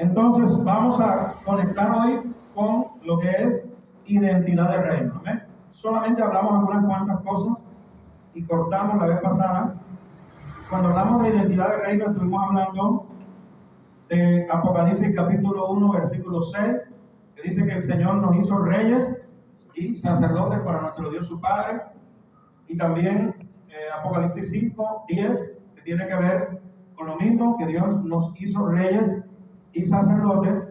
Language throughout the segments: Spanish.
Entonces vamos a conectar hoy con lo que es identidad de reino. ¿Amén? Solamente hablamos algunas cuantas cosas y cortamos la vez pasada. Cuando hablamos de identidad de reino estuvimos hablando de Apocalipsis capítulo 1 versículo 6, que dice que el Señor nos hizo reyes y sacerdotes para nuestro Dios su Padre. Y también Apocalipsis 5, 10, que tiene que ver con lo mismo, que Dios nos hizo reyes y sacerdotes,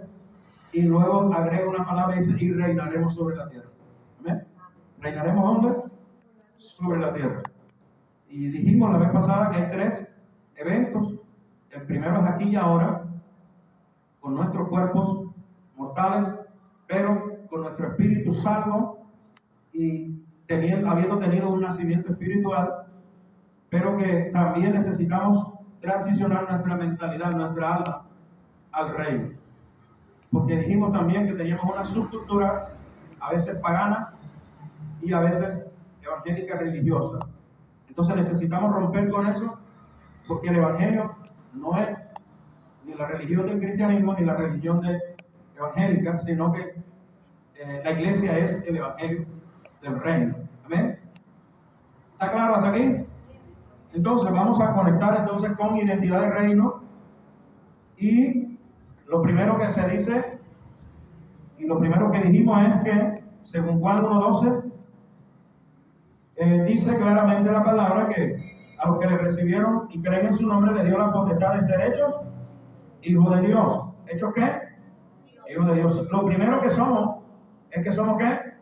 y luego agrega una palabra y dice, y reinaremos sobre la tierra. ¿Amén? ¿Reinaremos dónde? Sobre la tierra. Y dijimos la vez pasada que hay tres eventos. El primero es aquí y ahora, con nuestros cuerpos mortales, pero con nuestro espíritu salvo y habiendo tenido un nacimiento espiritual, pero que también necesitamos transicionar nuestra mentalidad, nuestra alma al reino. Porque dijimos también que teníamos una subcultura, a veces pagana y a veces evangélica religiosa. Entonces necesitamos romper con eso, porque el evangelio no es ni la religión del cristianismo ni la religión evangélica, sino que la iglesia es el evangelio del reino. ¿Amén? ¿Está claro hasta aquí? Entonces vamos a conectar con identidad de reino, y lo primero que se dice y lo primero que dijimos es que según Juan 1:12 dice claramente la palabra que a los que le recibieron y creen en su nombre les dio la potestad de ser hechos hijos de Dios. ¿Hechos qué? Hijos de Dios. Lo primero que somos es que somos ¿qué?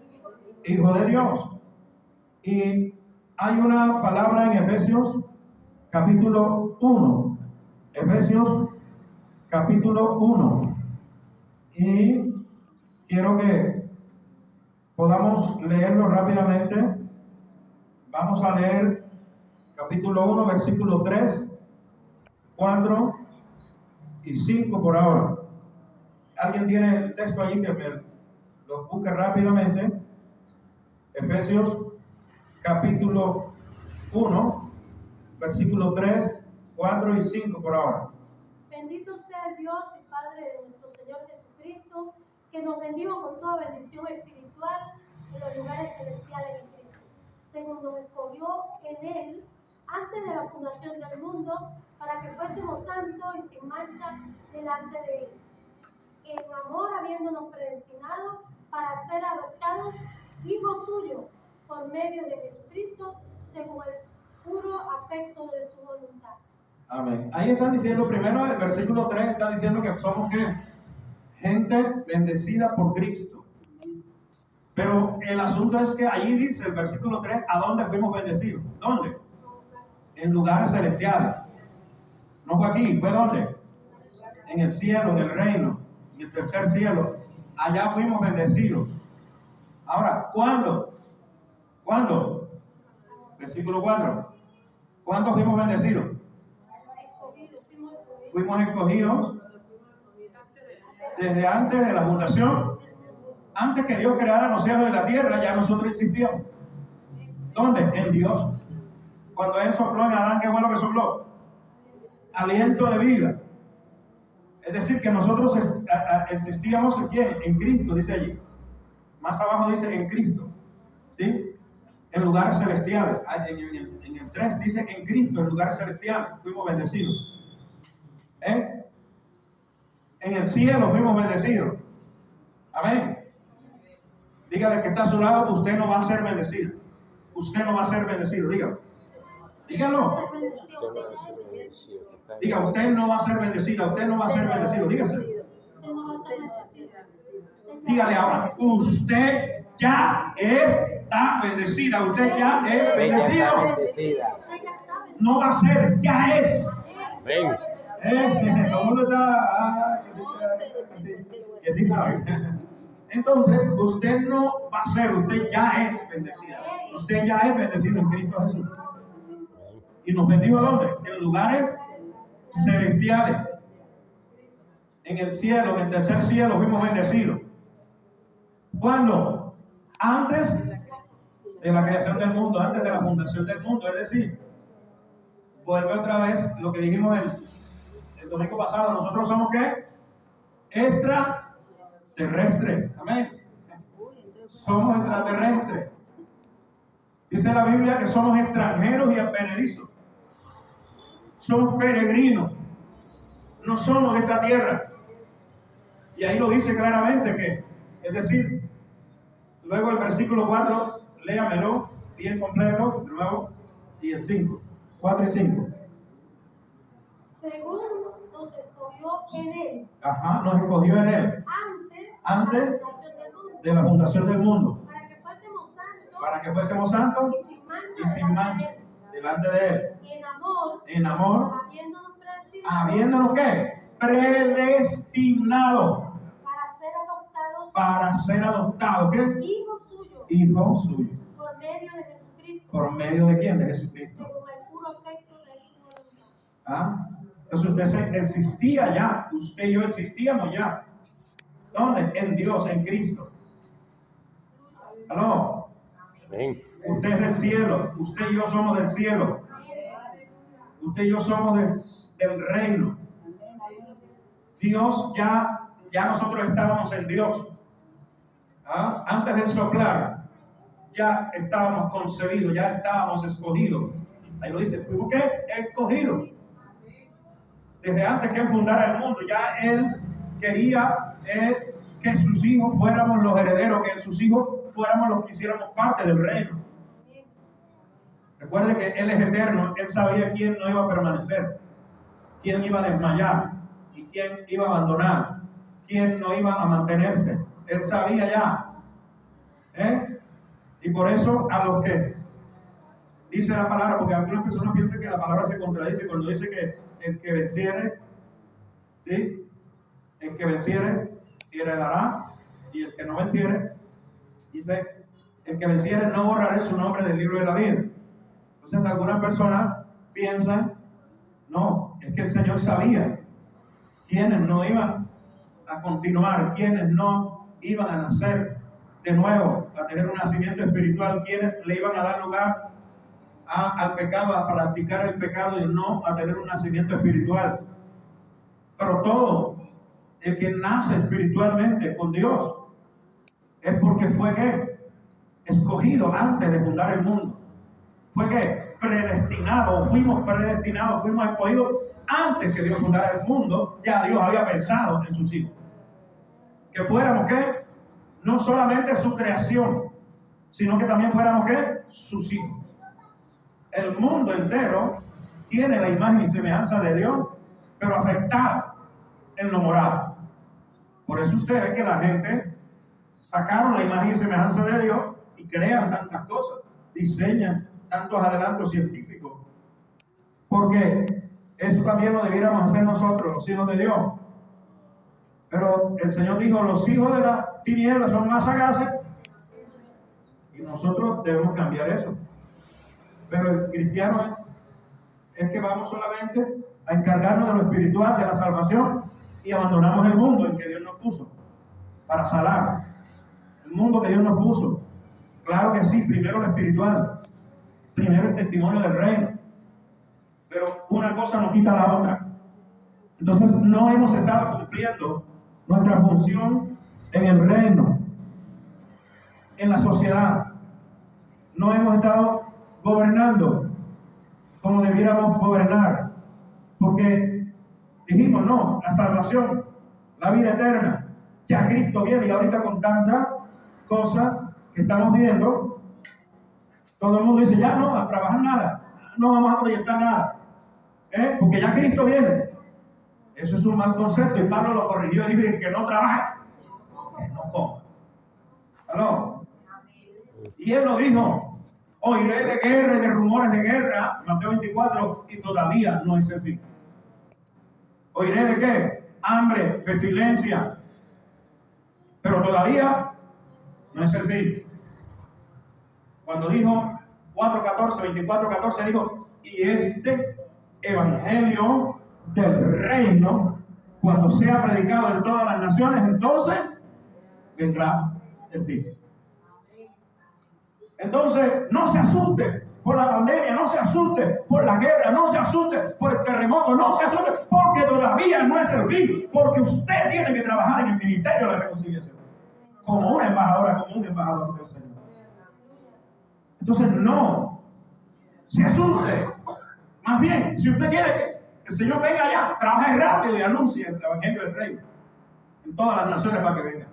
Hijos de Dios. Y hay una palabra en Efesios capítulo 1. Efesios capítulo 1. Y quiero que podamos leerlo rápidamente. Vamos a leer capítulo 1, versículo 3, 4 y 5 por ahora. ¿Alguien tiene el texto allí que me lo busque rápidamente? Efesios capítulo 1, versículo 3, 4 y 5 por ahora. Bendito sea el Dios y Padre de nuestro Señor Jesucristo, que nos bendijo con toda bendición espiritual en los lugares celestiales en Cristo, según nos escogió en Él antes de la fundación del mundo, para que fuésemos santos y sin mancha delante de Él, en amor habiéndonos predestinado para ser adoptados hijos suyos por medio de Jesucristo, según el puro afecto de su voluntad. Amén. Ahí están diciendo, primero el versículo 3 está diciendo que somos ¿qué? Gente bendecida por Cristo. Pero el asunto es que allí dice el versículo 3, ¿a dónde fuimos bendecidos? ¿Dónde? En lugares celestiales. No fue aquí, ¿fue dónde? En el cielo, en el reino, en el tercer cielo. Allá fuimos bendecidos. Ahora, ¿cuándo? ¿Cuándo? Versículo 4. ¿Cuándo fuimos bendecidos? Fuimos escogidos desde antes de la fundación. Antes que Dios creara los cielos y la tierra, ya nosotros existíamos. ¿Dónde? En Dios. Cuando Él sopló en Adán, ¿qué fue lo que sopló? Aliento de vida. Es decir, que nosotros existíamos ¿en quién? En Cristo, dice allí. Más abajo dice en Cristo. ¿Sí? En lugares celestiales. En el 3 dice en Cristo, en lugares celestiales. Fuimos bendecidos. En el cielo fuimos bendecidos. Amén. Dígale que está a su lado, usted no va a ser bendecido. Usted no va a ser bendecido, dígalo. Dígalo. Diga, usted no va a ser bendecida, usted no va a ser bendecido, dígase. Dígale ahora, usted ya está bendecida, usted ya es bendecido. No va a ser, ya es. Ven. Todo el mundo está, que sí sabe. Entonces, usted no va a ser, usted ya es bendecida. Usted ya es bendecido en Cristo Jesús. ¿Y nos bendijo dónde? En lugares celestiales. En el cielo, en el tercer cielo, fuimos bendecidos. ¿Cuándo? Antes de la creación del mundo, antes de la fundación del mundo. Es decir, vuelve otra vez lo que dijimos el domingo pasado. Nosotros somos ¿qué? extraterrestre. Amén. Somos extraterrestres. Dice la Biblia que somos extranjeros y advenedizos. Somos peregrinos. No somos de esta tierra. Y ahí lo dice claramente que, es decir, luego el versículo 4, léamelo bien completo, de nuevo, y el 5, 4 y 5. Según nos escogió en él. Ajá, nos escogió en él. Antes de la fundación del mundo. Para que fuésemos santos y sin mancha delante de él. En amor. Habiéndonos ¿qué? Predestinado. Para ser adoptados. ¿Qué? Hijos suyos. Por medio de Jesucristo. ¿Por medio de quién? De Jesucristo. Según el puro afecto de su voluntad. ¿Ah? Entonces usted existía ya. Usted y yo existíamos ya. ¿Dónde? En Dios, en Cristo. ¿Aló? Amén. Usted es del cielo. Usted y yo somos del cielo. Usted y yo somos del reino. Dios ya nosotros estábamos en Dios. ¿Ah? Antes del soplar, ya estábamos concebidos, ya estábamos escogidos. Ahí lo dice, ¿por qué? Escogidos. Desde antes que Él fundara el mundo, ya Él quería que sus hijos fuéramos los herederos, que sus hijos fuéramos los que hiciéramos parte del reino. Recuerde que Él es eterno, Él sabía quién no iba a permanecer, quién iba a desmayar y quién iba a abandonar, quién no iba a mantenerse. Él sabía ya. Y por eso a los que dice la palabra, porque algunas personas piensan que la palabra se contradice cuando dice que el que venciere, ¿sí? El que venciere heredará, y el que no venciere, dice, el que venciere no borraré su nombre del libro de la vida. Entonces algunas personas piensan, no, es que el Señor sabía quiénes no iban a continuar, quienes no iban a nacer de nuevo, a tener un nacimiento espiritual, quienes le iban a dar lugar al pecado, a practicar el pecado y no a tener un nacimiento espiritual. Pero todo el que nace espiritualmente con Dios es porque fue ¿qué? Escogido antes de fundar el mundo. Fue ¿qué? Predestinado, fuimos predestinados, fuimos escogidos antes que Dios fundara el mundo. Ya Dios había pensado en sus hijos. Que fuéramos ¿qué? No solamente su creación, sino que también fuéramos ¿qué? Sus hijos. El mundo entero tiene la imagen y semejanza de Dios, pero afectado en lo moral. Por eso usted ve que la gente sacaron la imagen y semejanza de Dios y crean tantas cosas, diseñan tantos adelantos científicos. Porque eso también lo debiéramos hacer nosotros, los hijos de Dios. Pero el Señor dijo, los hijos de la tiniebla son más sagaces, y nosotros debemos cambiar eso. Pero el cristiano es que vamos solamente a encargarnos de lo espiritual, de la salvación, y abandonamos el mundo en que Dios nos puso para salar. El mundo que Dios nos puso. Claro que sí, primero lo espiritual, primero el testimonio del reino. Pero una cosa no quita la otra. Entonces no hemos estado cumpliendo nuestra función en el reino, en la sociedad. No hemos estado gobernando como debiéramos gobernar, porque dijimos no, la salvación, la vida eterna, ya Cristo viene. Y ahorita con tantas cosas que estamos viendo, todo el mundo dice ya no, a trabajar nada, no vamos a proyectar nada, porque ya Cristo viene. Eso es un mal concepto, y Pablo lo corrigió y dijo que no trabaje, que no coma. ¿Aló? Y él lo dijo, oiré de guerra y de rumores de guerra, Mateo 24, y todavía no es el fin. ¿Oiré de qué? Hambre, pestilencia, pero todavía no es el fin. Cuando dijo 4:14, 24:14, dijo, y este evangelio del reino, cuando sea predicado en todas las naciones, entonces vendrá el fin. Entonces, no se asuste por la pandemia, no se asuste por la guerra, no se asuste por el terremoto, no se asuste porque todavía no es el fin, porque usted tiene que trabajar en el ministerio de la reconciliación como una embajadora, como un embajador del Señor. Entonces no se asuste. Más bien, si usted quiere que el Señor venga allá, trabaje rápido y anuncie el evangelio del Rey en todas las naciones para que venga.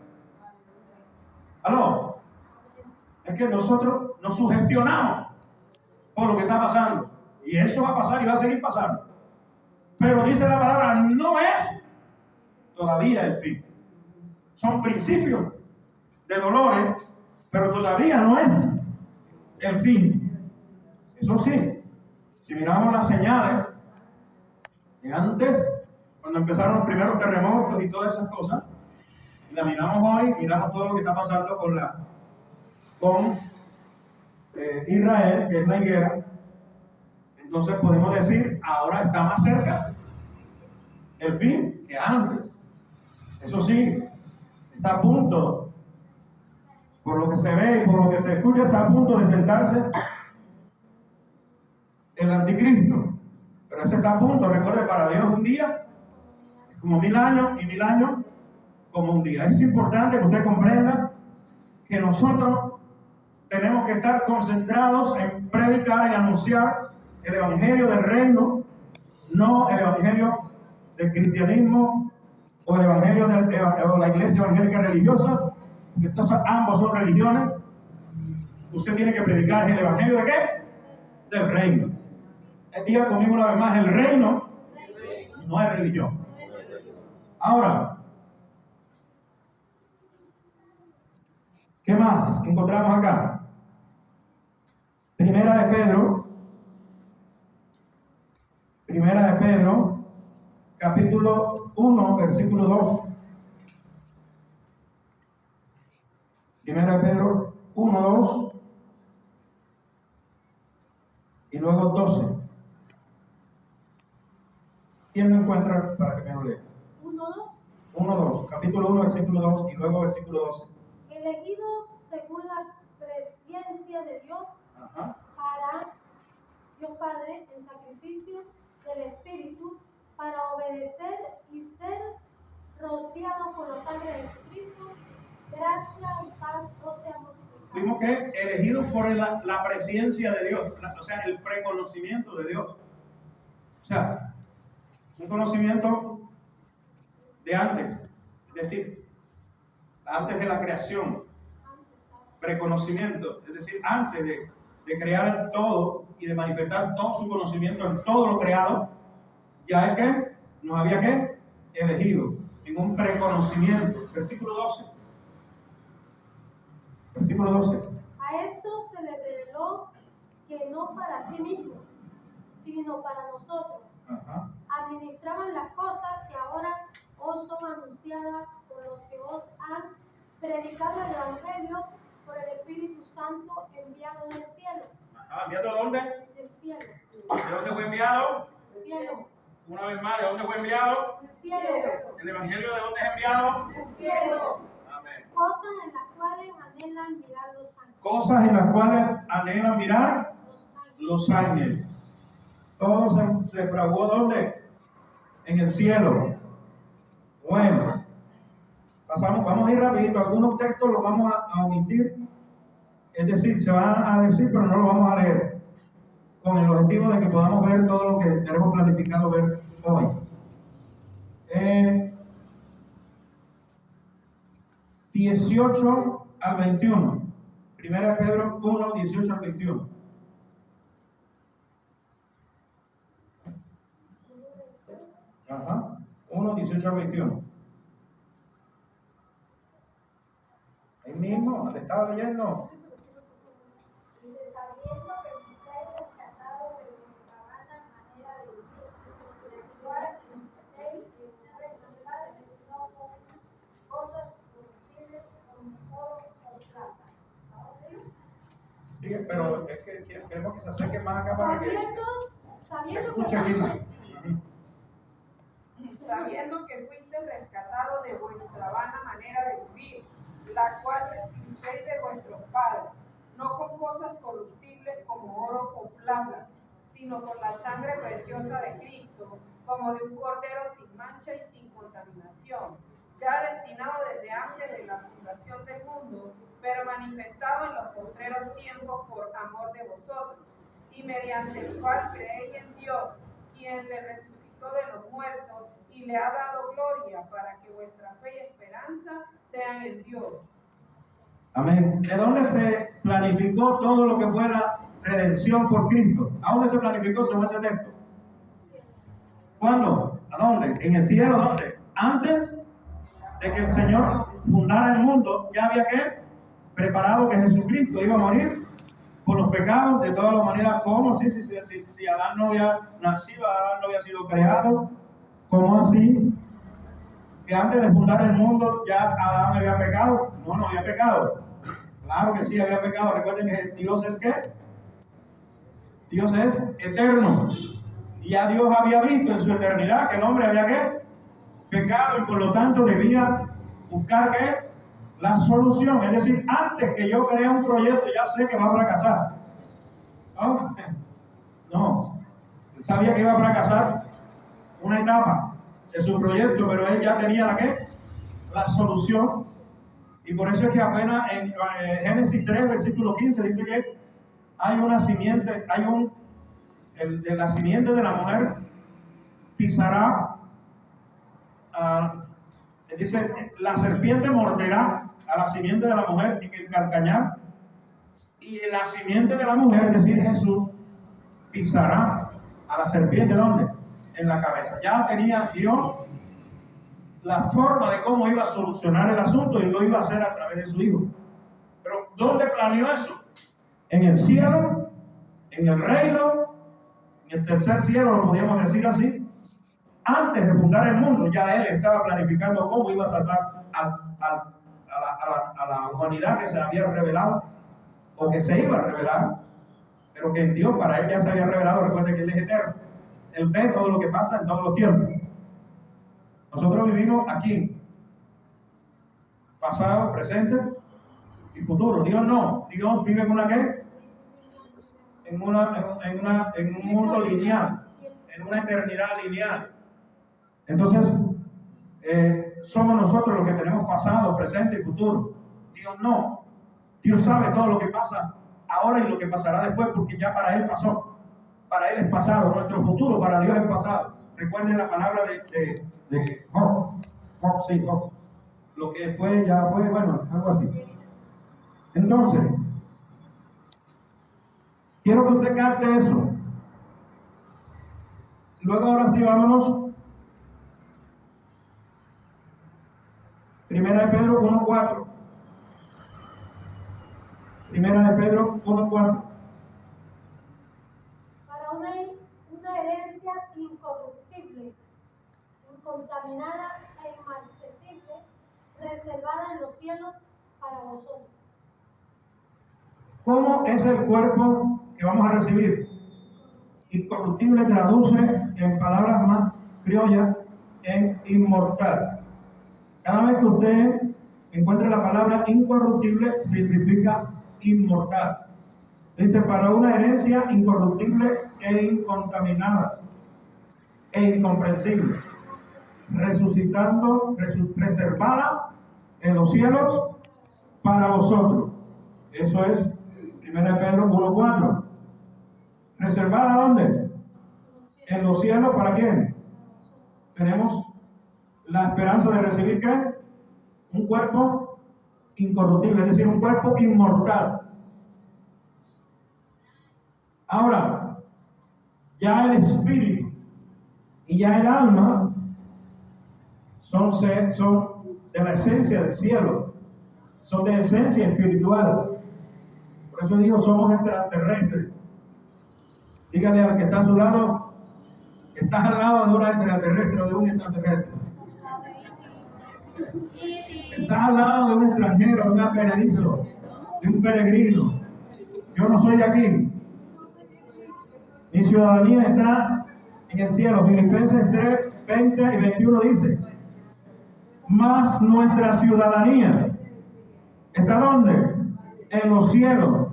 ¿Aló? Es que nosotros nos sugestionamos por lo que está pasando. Y eso va a pasar y va a seguir pasando. Pero dice la palabra, no es todavía el fin. Son principios de dolores, pero todavía no es el fin. Eso sí, si miramos las señales de antes, cuando empezaron los primeros terremotos y todas esas cosas, y la miramos hoy, miramos todo lo que está pasando con Israel, que es la higuera, entonces podemos decir, ahora está más cerca el fin que antes. Eso sí, está a punto, por lo que se ve y por lo que se escucha, está a punto de sentarse el anticristo. Pero ese está a punto, recuerde, para Dios un día es como 1000 años y 1000 años como un día. Es importante que usted comprenda que nosotros tenemos que estar concentrados en predicar y anunciar el evangelio del reino, no el evangelio del cristianismo o el evangelio o la iglesia evangélica religiosa, porque ambos son religiones. Usted tiene que predicar el evangelio de qué? Del reino. Diga conmigo una vez más, el reino no es religión. Ahora, ¿qué más encontramos acá? Primera de Pedro, capítulo 1, versículo 2. Primera de Pedro 1, 2 y luego 12. ¿Quién lo encuentra para que me lo lea? 1, 2, capítulo 1, versículo 2 y luego versículo 12. Elegido según la presciencia de Dios, Ajá. para Dios Padre en sacrificio del Espíritu, para obedecer y ser rociado por la sangre de Jesucristo, gracia y paz no sean multiplicadas. Vimos que elegidos por la presencia de Dios, o sea, el preconocimiento de Dios. O sea, un conocimiento de antes, es decir, antes de la creación, preconocimiento, es decir, antes de crear todo y de manifestar todo su conocimiento en todo lo creado, ya es que nos había que elegido en un preconocimiento. Versículo 12. Versículo 12. A esto se le reveló que no para sí mismo, sino para nosotros. Ajá. Administraban las cosas que ahora os son anunciadas por los que os han predicado el Evangelio por el Espíritu Santo enviado del cielo. Ajá. ¿Enviado a dónde? Del cielo. ¿De dónde fue enviado? Del cielo. Una vez más, ¿de dónde fue enviado? Del cielo. ¿El Evangelio de dónde es enviado? Del cielo. Amén. Cosas en las cuales anhelan mirar los ángeles. Cosas en las cuales anhelan mirar los ángeles. Todo se fraguó ¿dónde? En el cielo. Bueno, vamos a ir rapidito. Algunos textos los vamos a omitir. Es decir, se van a decir, pero no los vamos a leer. Con el objetivo de que podamos ver todo lo que tenemos planificado ver hoy. 18 al 21. Primera de Pedro 1, 18 al 21. Ajá. 1, 18 al 21. Ahí mismo, donde estaba leyendo. Dice, sabiendo que estáis rescatados de vuestra vana manera de vivir, la cual estéis en una verdad no con cosas corruptibles como oro o plata. Sí, pero es que queremos que se acerque más acá para que se escuche bien. Sabiendo que fuiste rescatado de vuestra vana manera de vivir, la cual recibisteis de vuestros padres, no con cosas corruptibles como oro o plata, sino con la sangre preciosa de Cristo, como de un cordero sin mancha y sin contaminación, ya destinado desde antes de la fundación del mundo, pero manifestado en los postreros tiempos por amor de vosotros, y mediante el cual creéis en Dios, quien le resucitó de los muertos y le ha dado gloria, para que vuestra fe y esperanza sean en Dios. Amén. ¿De dónde se planificó todo lo que fue la redención por Cristo? ¿A dónde se planificó según ese texto? ¿Cuándo? ¿A dónde? ¿En el cielo? ¿Dónde? Antes de que el Señor fundara el mundo, ya había que preparado que Jesucristo iba a morir por los pecados de toda la humanidad. ¿Cómo? Si Adán no había nacido, Adán no había sido creado, ¿cómo así? Que antes de fundar el mundo ya Adán había pecado. No había pecado. Claro que sí había pecado. Recuerden que Dios es ¿qué? Dios es eterno. Y ya Dios había visto en su eternidad que el hombre había ¿qué? Pecado, y por lo tanto debía buscar ¿qué? La solución. Es decir, antes que yo cree un proyecto, ya sé que va a fracasar. No. Él sabía que iba a fracasar una etapa de su proyecto, pero él ya tenía ¿la qué? La solución. Y por eso es que apenas en Génesis 3, versículo 15, dice que hay una simiente, de la simiente de la mujer pisará, dice, la serpiente morderá a la simiente de la mujer en el calcañar, y la simiente de la mujer, es decir, Jesús, pisará a la serpiente, ¿dónde? En la cabeza. Ya tenía Dios la forma de cómo iba a solucionar el asunto, y lo iba a hacer a través de su Hijo. Pero ¿dónde planeó eso? En el cielo, en el reino, en el tercer cielo, lo podríamos decir así. Antes de fundar el mundo, ya Él estaba planificando cómo iba a salvar a la humanidad que se había revelado, o que se iba a revelar, pero que en Dios para Él ya se había revelado. Recuerden que Él es eterno. Él ve todo lo que pasa en todos los tiempos. Nosotros vivimos aquí, pasado, presente y futuro. Dios no. Dios vive en una ¿qué? En un mundo lineal, en una eternidad lineal. Entonces, somos nosotros los que tenemos pasado, presente y futuro. Dios no. Dios sabe todo lo que pasa ahora y lo que pasará después, porque ya para Él pasó. Para Él es pasado. Nuestro futuro para Dios es pasado. Recuerden la palabra de Job. Job. Lo que fue, ya fue, bueno, algo así. Entonces, quiero que usted capte eso. Luego, ahora sí, vámonos. Primera de Pedro 1:4. Primera de Pedro 1:4. Para una herencia incorruptible, incontaminada e inmarcesible, reservada en los cielos para vosotros. ¿Cómo es el cuerpo que vamos a recibir? Incorruptible traduce en palabras más criollas en inmortal. Cada vez que usted encuentre la palabra incorruptible, significa inmortal. Dice, para una herencia incorruptible e incontaminada e incomprensible, reservada en los cielos para vosotros. Eso es 1 Pedro 1:4. ¿Reservada dónde? En los cielos. ¿Para quién? Tenemos la esperanza de recibir ¿qué? Un cuerpo incorruptible, es decir, un cuerpo inmortal. Ahora, ya el espíritu y ya el alma son de la esencia del cielo, son de esencia espiritual. Por eso digo, somos extraterrestres. Dígale al que está a su lado, que estás al lado de una extraterrestre o de un extraterrestre. Estás al lado de un extranjero, de un advenedizo, de un peregrino. Yo no soy de aquí. Mi ciudadanía está en el cielo. Filipenses 3, 20 y 21 dice: mas nuestra ciudadanía está ¿dónde? En los cielos,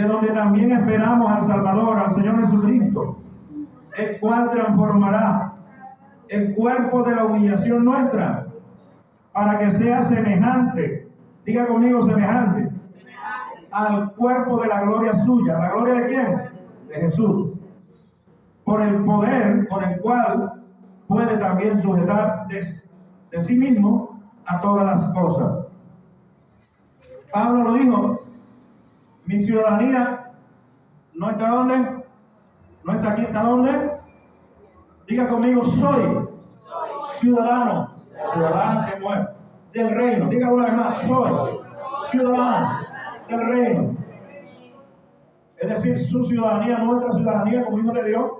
de donde también esperamos al Salvador, al Señor Jesucristo, el cual transformará el cuerpo de la humillación nuestra para que sea semejante, diga conmigo semejante, al cuerpo de la gloria suya. ¿La gloria de quién? De Jesús. Por el poder con el cual puede también sujetar de sí mismo a todas las cosas. Pablo lo dijo, mi ciudadanía no está ¿dónde? No está aquí, ¿está dónde? Diga conmigo, soy ciudadano. Ciudadano se mueve del reino. Diga una vez más, soy ciudadano del reino. Es decir, su ciudadanía, nuestra ciudadanía como hijos de Dios,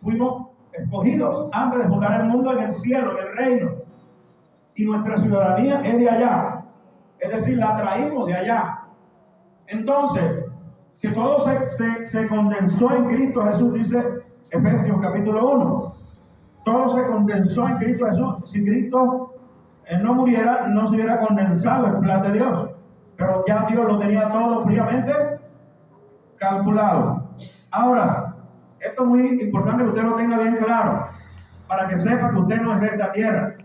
fuimos escogidos antes de fundar el mundo en el cielo, en el reino. Y nuestra ciudadanía es de allá. Es decir, la traímos de allá. Entonces, si todo se condensó en Cristo Jesús, dice Efesios capítulo 1, todo se condensó en Cristo Jesús. Si Cristo no muriera, no se hubiera condensado el plan de Dios. Pero ya Dios lo tenía todo fríamente calculado. Ahora, esto es muy importante que usted lo tenga bien claro, para que sepa que usted no es de esta tierra.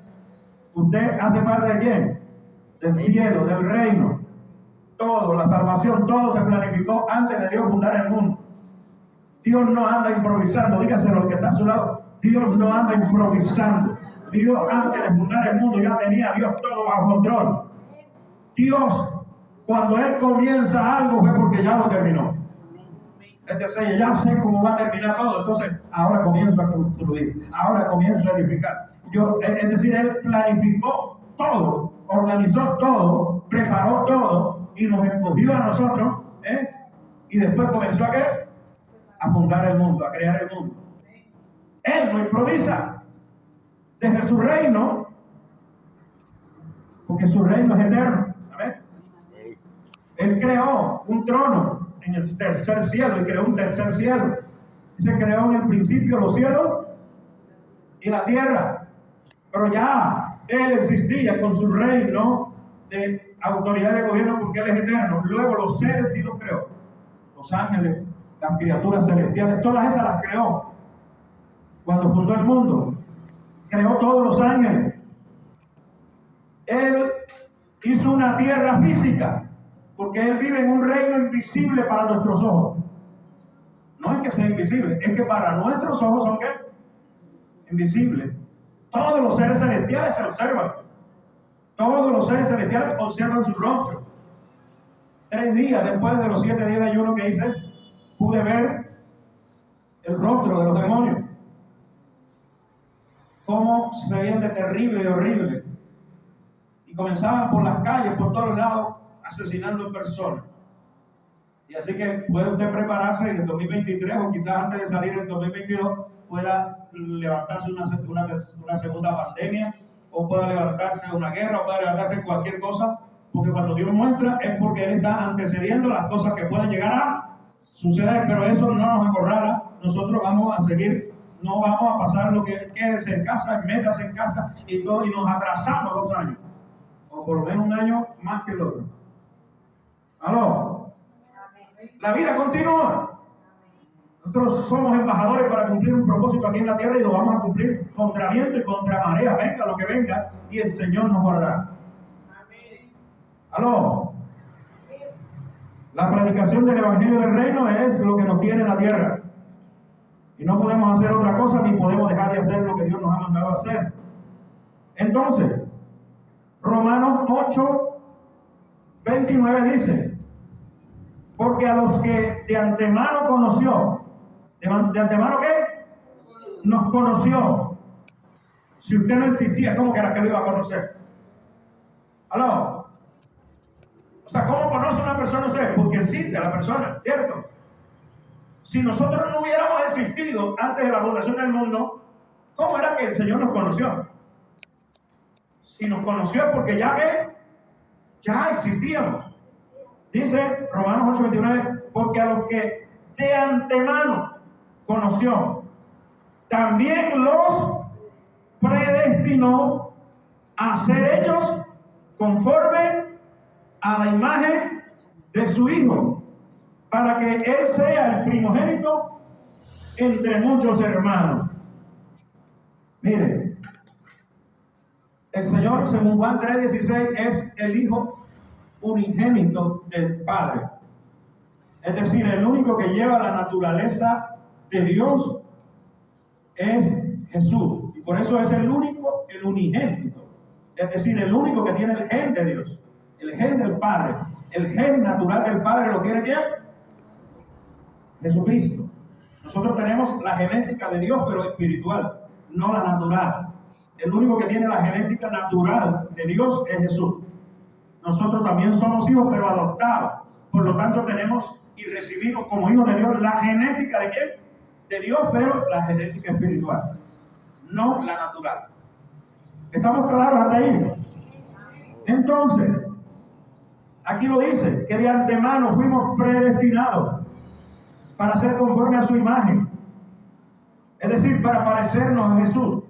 Usted hace parte de quién? Del cielo, del reino. Todo, la salvación, todo se planificó antes de Dios fundar el mundo. Dios no anda improvisando, dígaselo al que está a su lado. Dios no anda improvisando. Dios antes de fundar el mundo ya tenía Dios todo bajo control. Dios, cuando Él comienza algo fue porque ya lo terminó. Es decir, ya sé cómo va a terminar todo, entonces ahora comienzo a construir, ahora comienzo a edificar. Es decir, Él planificó todo, organizó todo, preparó todo y nos escogió a nosotros, y después comenzó a ¿qué? A fundar el mundo, a crear el mundo. Él no improvisa. Desde su reino, porque su reino es eterno. ¿Amén? Él creó un trono en el tercer cielo y creó un tercer cielo. Se creó en el principio los cielos y la tierra. Pero ya Él existía con su reino de autoridad de gobierno porque Él es eterno. Luego los seres sí los creó. Los ángeles, las criaturas celestiales, todas esas las creó. Cuando fundó el mundo, creó todos los ángeles. Él hizo una tierra física, porque Él vive en un reino invisible para nuestros ojos. No es que sea invisible, es que para nuestros ojos son ¿qué? Invisibles. Todos los seres celestiales se observan. Todos los seres celestiales observan su rostro. 3 días después de los 7 días de ayuno que hice, pude ver el rostro de los demonios. Cómo se veían de terrible y horrible. Y comenzaban por las calles, por todos lados, asesinando personas. Y así que puede usted prepararse en el 2023 o quizás antes de salir en el 2022 pueda levantarse una segunda pandemia, o pueda levantarse una guerra, o pueda levantarse cualquier cosa, porque cuando Dios muestra es porque Él está antecediendo las cosas que pueden llegar a suceder, pero eso no nos acorrala. Nosotros vamos a seguir, no vamos a pasar lo que quédese en casa, métase en casa y todo, y nos atrasamos 2 años, o por lo menos 1 año más que el otro. ¿Aló? La vida continúa. Nosotros somos embajadores para cumplir un propósito aquí en la tierra y lo vamos a cumplir contra viento y contra marea, venga lo que venga, y el Señor nos guardará. ¿Aló? La predicación del Evangelio del Reino es lo que nos tiene en la tierra. Y no podemos hacer otra cosa ni podemos dejar de hacer lo que Dios nos ha mandado a hacer. Entonces, Romanos 8:29 dice: porque a los que de antemano conoció, ¿de antemano qué? Nos conoció. Si usted no existía, ¿cómo que era que lo iba a conocer? ¿Aló? O sea, ¿cómo conoce una persona usted? Porque existe la persona, ¿cierto? Si nosotros no hubiéramos existido antes de la fundación del mundo, ¿cómo era que el Señor nos conoció? Si nos conoció es porque ya existíamos. Dice Romanos 8:29, porque a los que de antemano conoció, también los predestinó a ser hechos conforme a la imagen de su Hijo, para que Él sea el primogénito entre muchos hermanos. Mire, el Señor, según Juan 3:16, es el Hijo unigénito del Padre. Es decir, el único que lleva la naturaleza de Dios es Jesús. Y por eso es el único, el unigénito. Es decir, el único que tiene el gen de Dios, el gen del Padre. El gen natural del Padre lo tiene ¿quién? Jesucristo. Nosotros tenemos la genética de Dios, pero espiritual, no la natural. El único que tiene la genética natural de Dios es Jesús. Nosotros también somos hijos, pero adoptados. Por lo tanto, tenemos y recibimos como hijos de Dios la genética de ¿quién? De Dios, pero la genética espiritual, no la natural. ¿Estamos claros hasta ahí? Entonces, aquí lo dice, que de antemano fuimos predestinados para ser conforme a su imagen. Es decir, para parecernos a Jesús.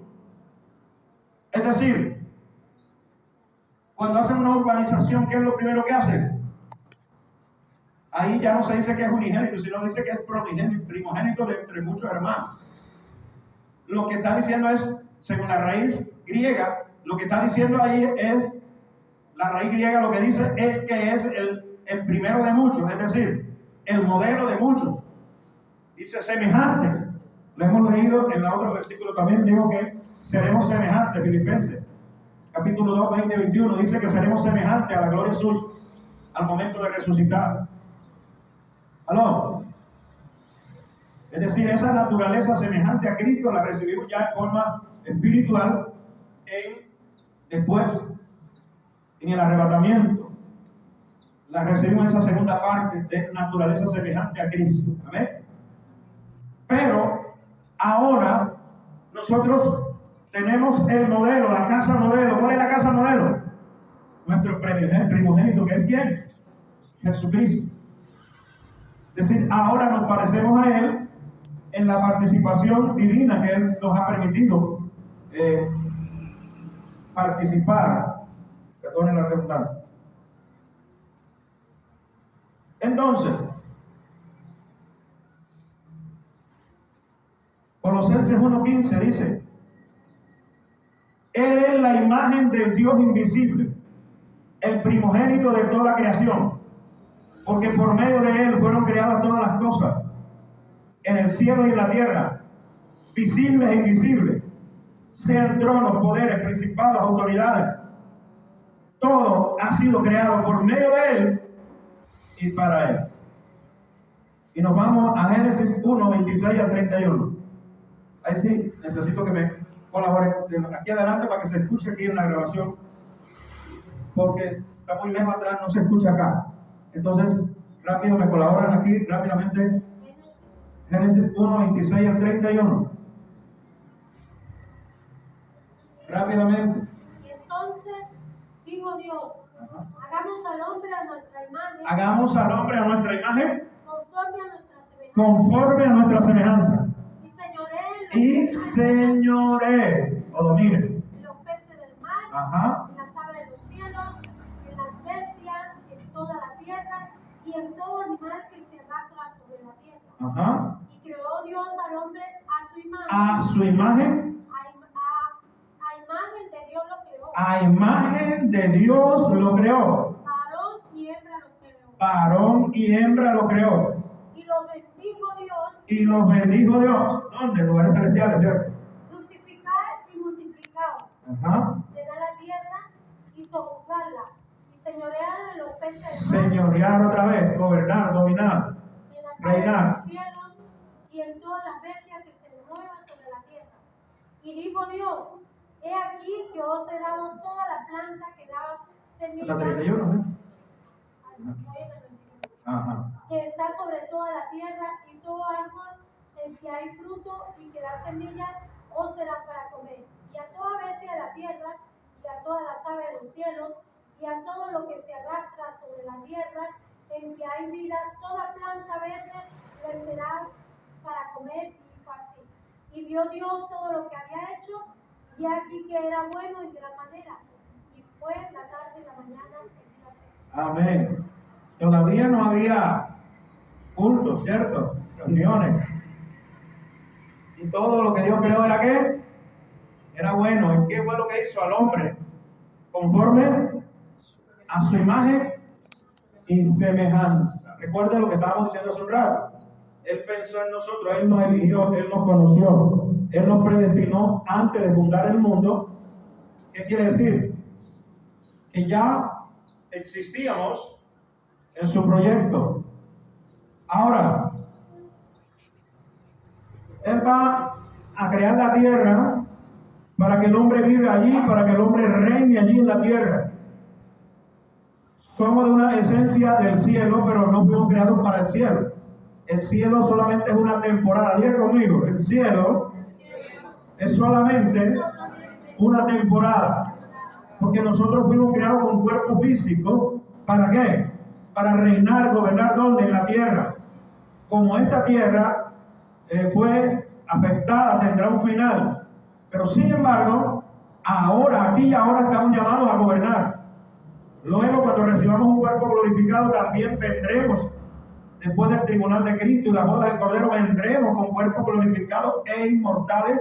Es decir, cuando hacen una urbanización, ¿qué es lo primero que hacen? Ahí ya no se dice que es unigénito, sino dice que es primogénito de entre muchos hermanos. Lo que está diciendo es, según la raíz griega, lo que está diciendo ahí es, la raíz griega lo que dice es que es el primero de muchos, es decir, el modelo de muchos. Dice semejantes. Lo hemos leído en el otro versículo también, digo que seremos semejantes, Filipenses. Capítulo 2, 20-21, dice que seremos semejantes a la gloria suya al momento de resucitar. ¿Aló? Es decir, esa naturaleza semejante a Cristo la recibimos ya en forma espiritual después, en el arrebatamiento. La recibimos en esa segunda parte de naturaleza semejante a Cristo. ¿Amén? Pero ahora nosotros tenemos el modelo, la casa modelo. ¿Cuál es la casa modelo? Nuestro primogénito, que es ¿quién? Jesucristo. Es decir, ahora nos parecemos a Él en la participación divina que Él nos ha permitido participar. Perdonen la redundancia. Entonces, Colosenses 1:15 dice: Él es la imagen del Dios invisible, el primogénito de toda creación, porque por medio de Él fueron creadas todas las cosas, en el cielo y en la tierra, visibles e invisibles, sean tronos, poderes, principados, autoridades. Todo ha sido creado por medio de Él y para Él. Y nos vamos a Génesis 1:26-31. Ahí sí, necesito que me colaboren aquí adelante para que se escuche aquí en la grabación, porque está muy lejos atrás, no se escucha acá. Entonces, rápido me colaboran aquí, rápidamente. Génesis 1:26-31. Rápidamente. Y entonces dijo Dios: hagamos al hombre a nuestra imagen. Hagamos al hombre a nuestra imagen. Conforme a nuestra semejanza. Conforme a nuestra semejanza. Y señoree, o domine. En los peces del mar, en las aves de los cielos, en las bestias, en toda la tierra y en todo animal que se arrastra sobre la tierra. Y creó Dios al hombre a su imagen. A su imagen. A imagen de Dios lo creó. A imagen de Dios lo creó. Varón y hembra lo creó. Varón y hembra lo creó. Y los bendijo Dios. Y los bendijo Dios. ¿Dónde? En lugares celestiales, ¿cierto? Fructificar y multiplicaos. Llenar la tierra y sojuzgarla. Y señorear en los peces del mar. Señorear otra vez, gobernar, dominar, y en las reinar. aves de los cielos y en todas las bestias que se muevan sobre la tierra. Y dijo Dios: he aquí que os he dado toda la planta que da semillas. Hasta 31, ¿eh? Que está sobre toda la tierra, y todo árbol en que hay fruto y que da semillas os será para comer. Y a toda bestia de la tierra, y a todas las aves de los cielos, y a todo lo que se arrastra sobre la tierra, en que hay vida, toda planta verde les será para comer. Y fue así. Y vio Dios todo lo que había hecho, y aquí que era bueno en gran manera. Y fue la tarde y la mañana el día sexto. Amén. Todavía no había cultos, ¿cierto? Reuniones. Y todo lo que Dios creó era ¿qué? Era bueno. ¿Y qué fue lo que hizo al hombre? Conforme a su imagen y semejanza. Recuerda lo que estábamos diciendo hace un rato. Él pensó en nosotros, Él nos eligió, Él nos conoció, Él nos predestinó antes de fundar el mundo. ¿Qué quiere decir? Que ya existíamos en su proyecto. Ahora, Él va a crear la tierra para que el hombre viva allí, para que el hombre reine allí en la tierra. Somos de una esencia del cielo, pero no fuimos creados para el cielo. El cielo solamente es una temporada. Diga conmigo, el cielo es solamente una temporada. Porque nosotros fuimos creados con cuerpo físico. ¿Para qué? Para reinar, gobernar ¿dónde? En la tierra. Como esta tierra fue afectada, tendrá un final. Pero sin embargo, ahora, aquí y ahora estamos llamados a gobernar. Luego, cuando recibamos un cuerpo glorificado, también vendremos. Después del tribunal de Cristo y la boda del Cordero, vendremos con cuerpos glorificados e inmortales,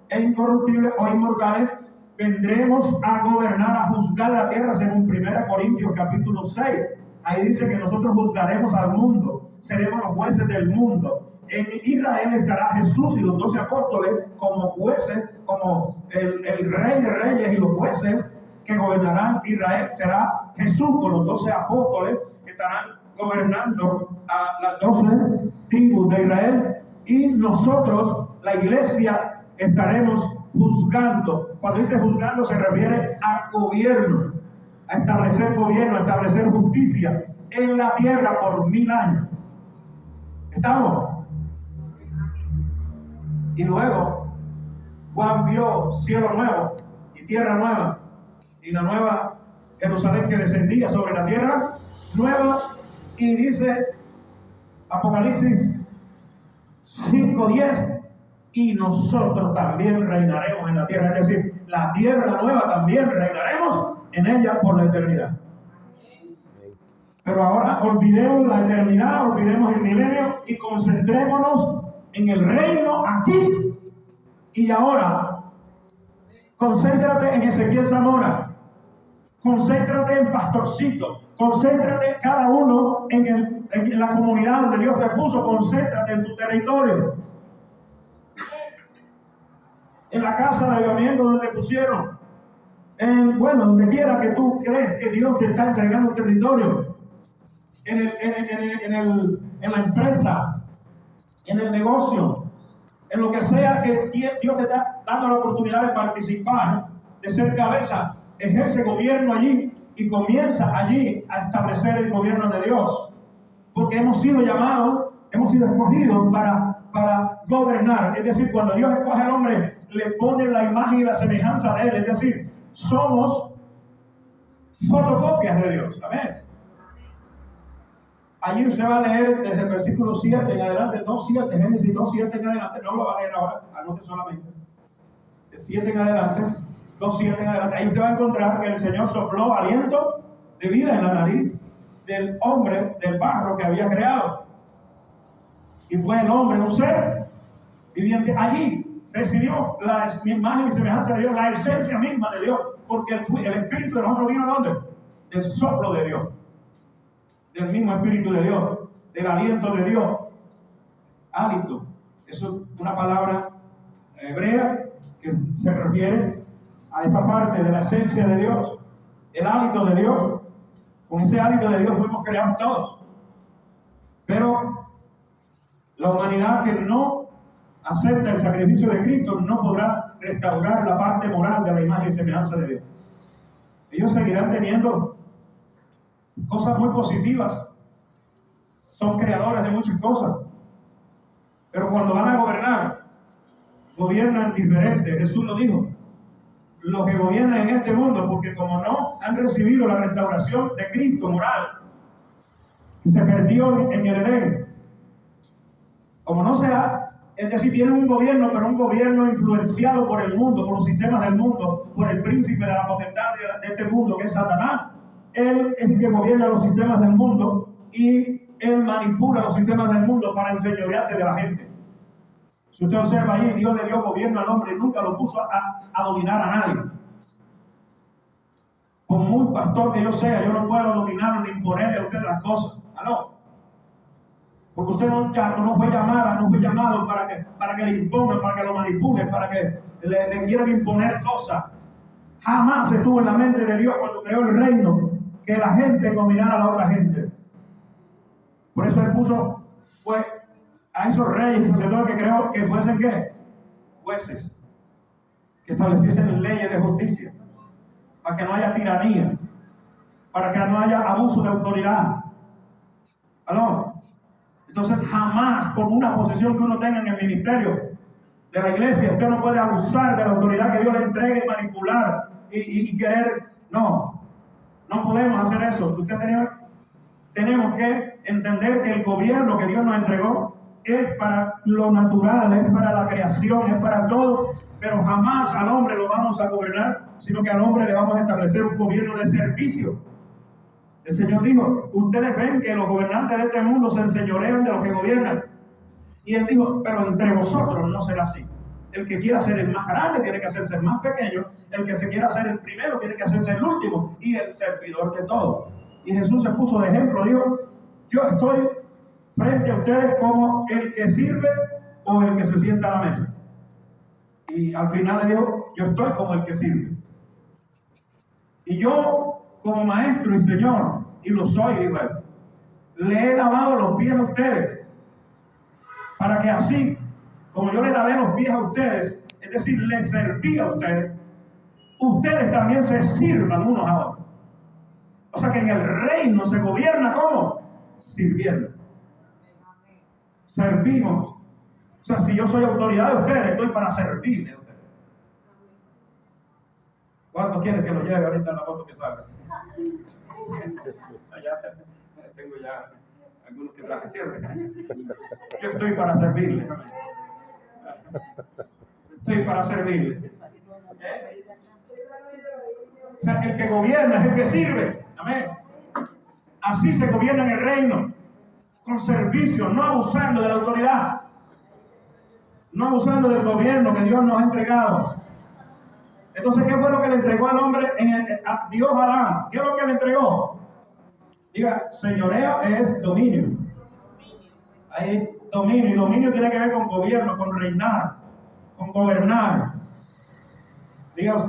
e incorruptibles o inmortales. Vendremos a gobernar, a juzgar la tierra, según 1 Corintios capítulo 6. Ahí dice que nosotros juzgaremos al mundo, seremos los jueces del mundo. En Israel estará Jesús y los 12 apóstoles como jueces, como el rey de reyes y los jueces que gobernarán Israel. Será Jesús con los 12 apóstoles que estarán gobernando a las 12 tribus de Israel, y nosotros, la iglesia, estaremos juzgando. Cuando dice juzgando se refiere a gobierno, a establecer gobierno, a establecer justicia en la tierra por 1000 años. ¿Estamos? Y luego Juan vio cielo nuevo y tierra nueva, y la nueva Jerusalén que descendía sobre la tierra nueva. Y dice Apocalipsis 5:10, y nosotros también reinaremos en la tierra. Es decir, la tierra nueva también reinaremos en ella por la eternidad. Pero ahora olvidemos la eternidad, olvidemos el milenio y concentrémonos en el reino aquí y ahora. Concéntrate en Ezequiel Zamora, concéntrate en Pastorcito, concéntrate cada uno en la comunidad donde Dios te puso, concéntrate en tu territorio, en la casa de avivamiento donde te pusieron, donde quiera que tú crees que Dios te está entregando un territorio, en la empresa, en el negocio, en lo que sea que Dios te está dando la oportunidad de participar, de ser cabeza. Ejerce gobierno allí y comienza allí a establecer el gobierno de Dios, porque hemos sido llamados, hemos sido escogidos para gobernar. Es decir, cuando Dios escoge al hombre, le pone la imagen y la semejanza de él. Es decir, somos fotocopias de Dios. Amén. Allí usted va a leer desde el versículo 7 en adelante, 2:7, Génesis 2:7 en adelante. No lo va a leer ahora, anote solamente. De 7 en adelante, 2:7 en adelante. Ahí usted va a encontrar que el Señor sopló aliento de vida en la nariz del hombre, del barro que había creado. Y fue el hombre un ser viviente. Allí recibió la imagen y semejanza de Dios, la esencia misma de Dios, porque el espíritu del hombre vino ¿de dónde? Del soplo de Dios, del mismo espíritu de Dios, del aliento de Dios. Hálito, eso es una palabra hebrea que se refiere a esa parte de la esencia de Dios, el hálito de Dios. Con ese hálito de Dios fuimos creados todos. Pero la humanidad que no acepta el sacrificio de Cristo no podrá restaurar la parte moral de la imagen y semejanza de Dios. Ellos seguirán teniendo cosas muy positivas, son creadores de muchas cosas, pero cuando van a gobernar, gobiernan diferente. Jesús lo dijo: los que gobiernan en este mundo, porque como no han recibido la restauración de Cristo moral, que se perdió en el Edén, como no se ha, es decir, tienen un gobierno, pero un gobierno influenciado por el mundo, por los sistemas del mundo, por el príncipe de la potestad de este mundo, que es Satanás. Él es el que gobierna los sistemas del mundo y Él manipula los sistemas del mundo para enseñorearse de la gente. Si usted observa ahí, Dios le dio gobierno al hombre y nunca lo puso a dominar a nadie. Por muy pastor que yo sea, yo no puedo dominarlo ni imponerle a usted las cosas. ¿Aló? Porque usted no fue llamado para que le impongan, para que lo manipulen, para que le quieran imponer cosas. Jamás estuvo en la mente de Dios cuando creó el reino que la gente dominara a la otra gente. Por eso Él fue a esos reyes y sacerdotes que creó que fuesen ¿qué? Jueces, que estableciesen leyes de justicia, para que no haya tiranía, para que no haya abuso de autoridad. ¿Aló? Entonces jamás por una posición que uno tenga en el ministerio de la iglesia, usted no puede abusar de la autoridad que Dios le entregue y manipular y querer. No podemos hacer eso. Tenemos que entender que el gobierno que Dios nos entregó es para lo natural, es para la creación, es para todo, pero jamás al hombre lo vamos a gobernar, sino que al hombre le vamos a establecer un gobierno de servicio. El Señor dijo, ustedes ven que los gobernantes de este mundo se enseñorean de los que gobiernan. Y Él dijo, pero entre vosotros no será así. El que quiera ser el más grande tiene que hacerse el más pequeño. El que se quiera ser el primero tiene que hacerse el último y el servidor de todos. Y Jesús se puso de ejemplo, dijo, yo estoy frente a ustedes como el que sirve o el que se sienta a la mesa. Y al final le dijo, yo estoy como el que sirve. Y yo, como maestro y señor, y lo soy, dijo él, le he lavado los pies a ustedes, para que así, como yo le lavé los pies a ustedes, es decir, les serví a ustedes, ustedes también se sirvan unos a otros. O sea que en el reino se gobierna ¿cómo? Sirviendo. Servimos. O sea, si yo soy autoridad de ustedes, estoy para servirle a ustedes. ¿Cuántos quieren que lo lleve ahorita en la foto que salga? Allá tengo ya algunos que traje, ¿cierto? Yo estoy para servirle. Estoy para servirle. O sea, el que gobierna es el que sirve. Amén. Así se gobierna en el reino. Con servicio, no abusando de la autoridad. No abusando del gobierno que Dios nos ha entregado. Entonces, ¿qué fue lo que le entregó al hombre a Dios a Adán? ¿Qué es lo que le entregó? Diga, señoreo es dominio. Hay dominio, y dominio tiene que ver con gobierno, con reinar, con gobernar. Diga,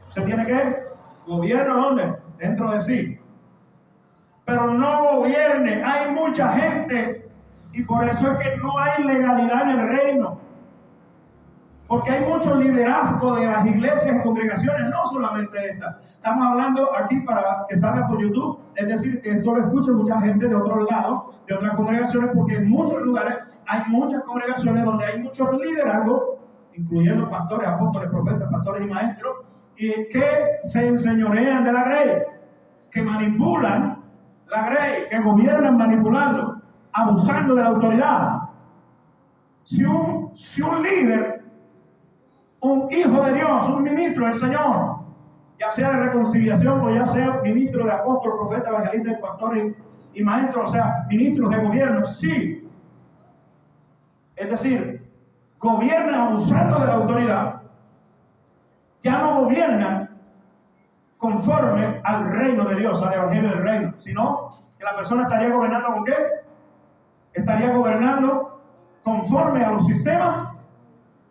¿se tiene que gobierno dónde? Dentro de sí. Pero no gobierne. Hay mucha gente y por eso es que no hay legalidad en el reino. Porque hay mucho liderazgo de las iglesias y congregaciones, no solamente esta. Estamos hablando aquí para que salga por YouTube, es decir, que esto lo escuche mucha gente de otros lados, de otras congregaciones, porque en muchos lugares hay muchas congregaciones donde hay mucho liderazgo, incluyendo pastores, apóstoles, profetas, pastores y maestros, y que se enseñorean de la grey, que manipulan la grey, que gobiernan manipulando, abusando de la autoridad. Si un líder, un hijo de Dios, un ministro del Señor, ya sea de reconciliación o ya sea ministro de apóstol, profeta, evangelista, pastor y maestro, o sea, ministros de gobierno, sí. Es decir, gobiernan abusando de la autoridad, ya no gobiernan conforme al reino de Dios, al evangelio del reino, sino que la persona estaría gobernando ¿con qué? Estaría gobernando conforme a los sistemas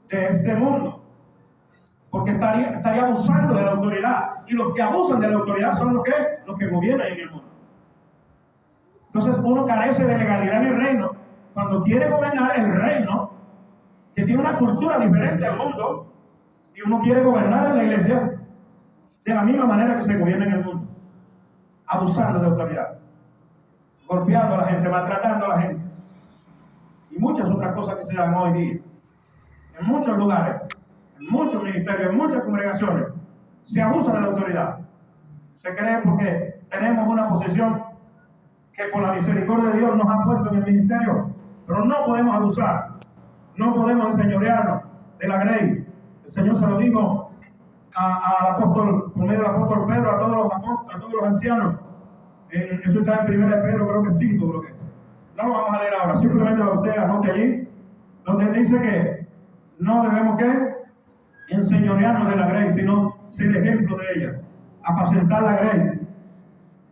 de este mundo. Porque estaría abusando de la autoridad. Y los que abusan de la autoridad son los que gobiernan en el mundo. Entonces uno carece de legalidad en el reino. Cuando quiere gobernar el reino, que tiene una cultura diferente al mundo, y uno quiere gobernar en la iglesia de la misma manera que se gobierna en el mundo. Abusando de autoridad. Golpeando a la gente, maltratando a la gente. Y muchas otras cosas que se dan hoy día. En muchos lugares. En muchos ministerios, en muchas congregaciones, se abusa de la autoridad. Se cree porque tenemos una posición que por la misericordia de Dios nos ha puesto en el ministerio, pero no podemos abusar, no podemos enseñorearnos de la grey. El Señor se lo dijo al apóstol, por medio del apóstol Pedro, a todos los ancianos. Eso está en 1 Pedro, creo que 5, creo que. No lo vamos a leer ahora, simplemente usted anote allí, donde dice que no debemos que enseñorearnos de la grey, sino ser ejemplo de ella. Apacentar la grey,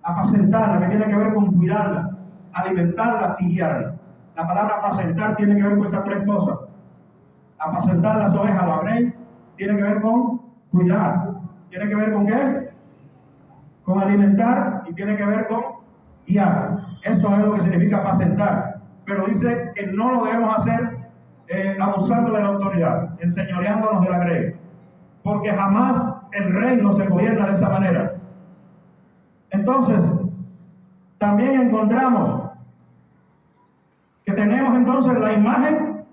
apacentarla, que tiene que ver con cuidarla, alimentarla y guiarla. La palabra apacentar tiene que ver con esas tres cosas. Apacentar las ovejas, la grey, tiene que ver con cuidar. ¿Tiene que ver con qué? Con alimentar y tiene que ver con guiar. Eso es lo que significa apacentar. Pero dice que no lo debemos hacer abusando de la autoridad, enseñoreándonos de la grey. Porque jamás el reino se gobierna de esa manera. Entonces, también encontramos que tenemos entonces la imagen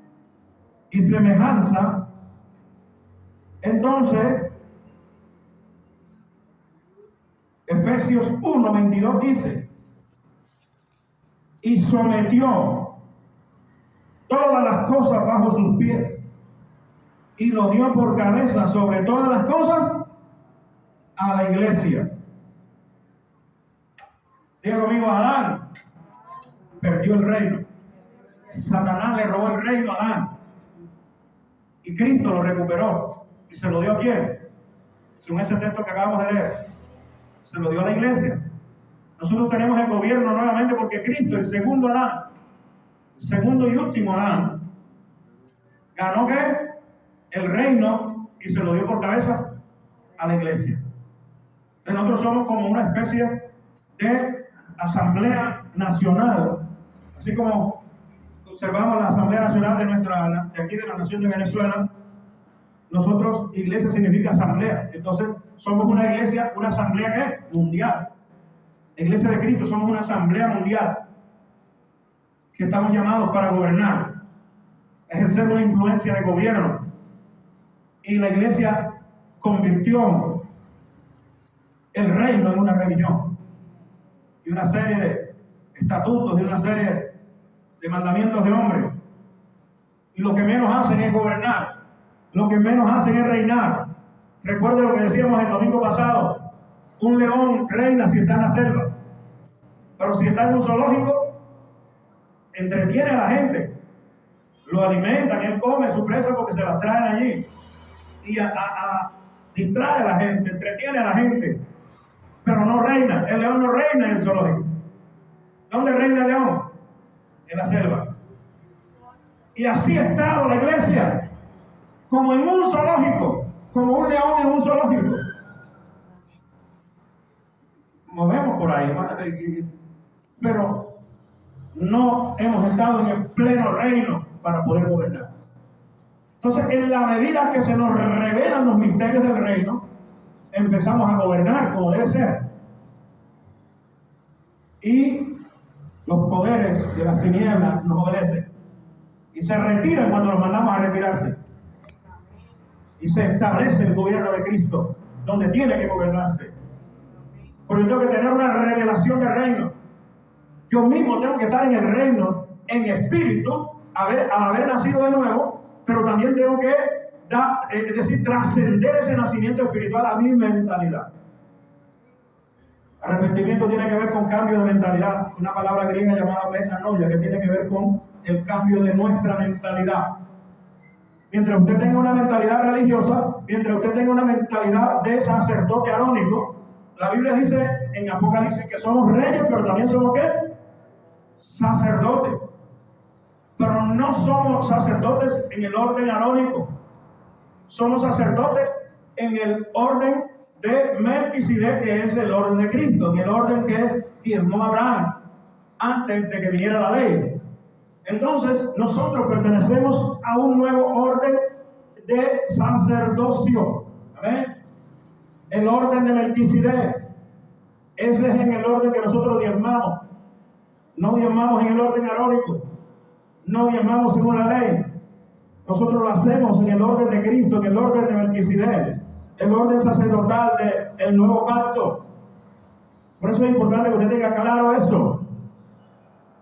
y semejanza. Entonces, Efesios 1:22 dice, y sometió todas las cosas bajo sus pies, y lo dio por cabeza sobre todas las cosas a la iglesia. Diga conmigo, Adán perdió el reino. Satanás le robó el reino a Adán. Y Cristo lo recuperó. ¿Y se lo dio a quién? Según ese texto que acabamos de leer, se lo dio a la iglesia. Nosotros tenemos el gobierno nuevamente porque Cristo, el segundo Adán, el segundo y último Adán, ganó ¿qué? El reino y se lo dio por cabeza a la iglesia. Nosotros somos como una especie de asamblea nacional, así como observamos la asamblea nacional de aquí de la nación de Venezuela. Nosotros, iglesia significa asamblea, entonces somos una iglesia, una asamblea ¿qué? Mundial. La iglesia de Cristo somos una asamblea mundial que estamos llamados para gobernar, ejercer una influencia de gobierno. Y la iglesia convirtió el reino en una religión y una serie de estatutos y una serie de mandamientos de hombres. Y lo que menos hacen es gobernar, lo que menos hacen es reinar. Recuerde lo que decíamos el domingo pasado: un león reina si está en la selva, pero si está en un zoológico, entretiene a la gente, lo alimentan, él come su presa porque se las traen allí y distrae a la gente, entretiene a la gente, pero no reina. El león no reina en el zoológico. ¿Dónde reina el león? En la selva. Y así ha estado la iglesia, como en un zoológico, como un león en un zoológico. Movemos por ahí, pero no hemos estado en el pleno reino para poder gobernar. Entonces, en la medida que se nos revelan los misterios del reino, empezamos a gobernar como debe ser. Y los poderes de las tinieblas nos obedecen y se retiran cuando los mandamos a retirarse. Y se establece el gobierno de Cristo donde tiene que gobernarse. Porque yo tengo que tener una revelación del reino. Yo mismo tengo que estar en el reino, en espíritu, al haber nacido de nuevo, pero también tengo que trascender ese nacimiento espiritual a mi mentalidad. Arrepentimiento tiene que ver con cambio de mentalidad, una palabra griega llamada metanoia, que tiene que ver con el cambio de nuestra mentalidad. Mientras usted tenga una mentalidad religiosa, mientras usted tenga una mentalidad de sacerdote arónico, la Biblia dice en Apocalipsis que somos reyes, pero también somos ¿qué? Sacerdotes. Pero no somos sacerdotes en el orden arónico. Somos sacerdotes en el orden de Melquisedec, que es el orden de Cristo, en el orden que diezmó Abraham antes de que viniera la ley. Entonces, nosotros pertenecemos a un nuevo orden de sacerdocio. ¿Amén? El orden de Melquisedec. Ese es en el orden que nosotros diezmamos. No diezmamos en el orden arónico. No diezmamos según la ley. Nosotros lo hacemos en el orden de Cristo, en el orden de Melquisedec, el orden sacerdotal del nuevo pacto. Por eso es importante que usted tenga claro eso.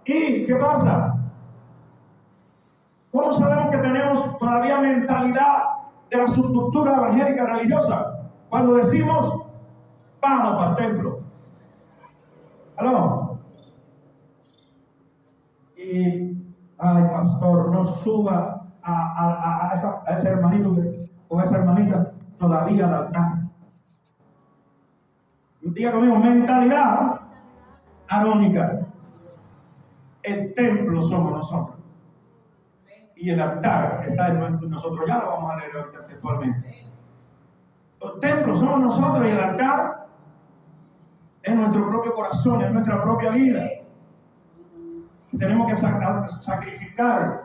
¿Y qué pasa? ¿Cómo sabemos que tenemos todavía mentalidad de la subcultura evangélica religiosa? Cuando decimos, vamos para el templo. ¿Aló? Y Y, ay, pastor, no suba a ese hermanito o a esa hermanita todavía al altar. Diga conmigo, mentalidad arónica. El templo somos nosotros. Y el altar está en nosotros. Ya lo vamos a leer ahorita textualmente. El templo somos nosotros y el altar es nuestro propio corazón, es nuestra propia vida. Tenemos que sacrificar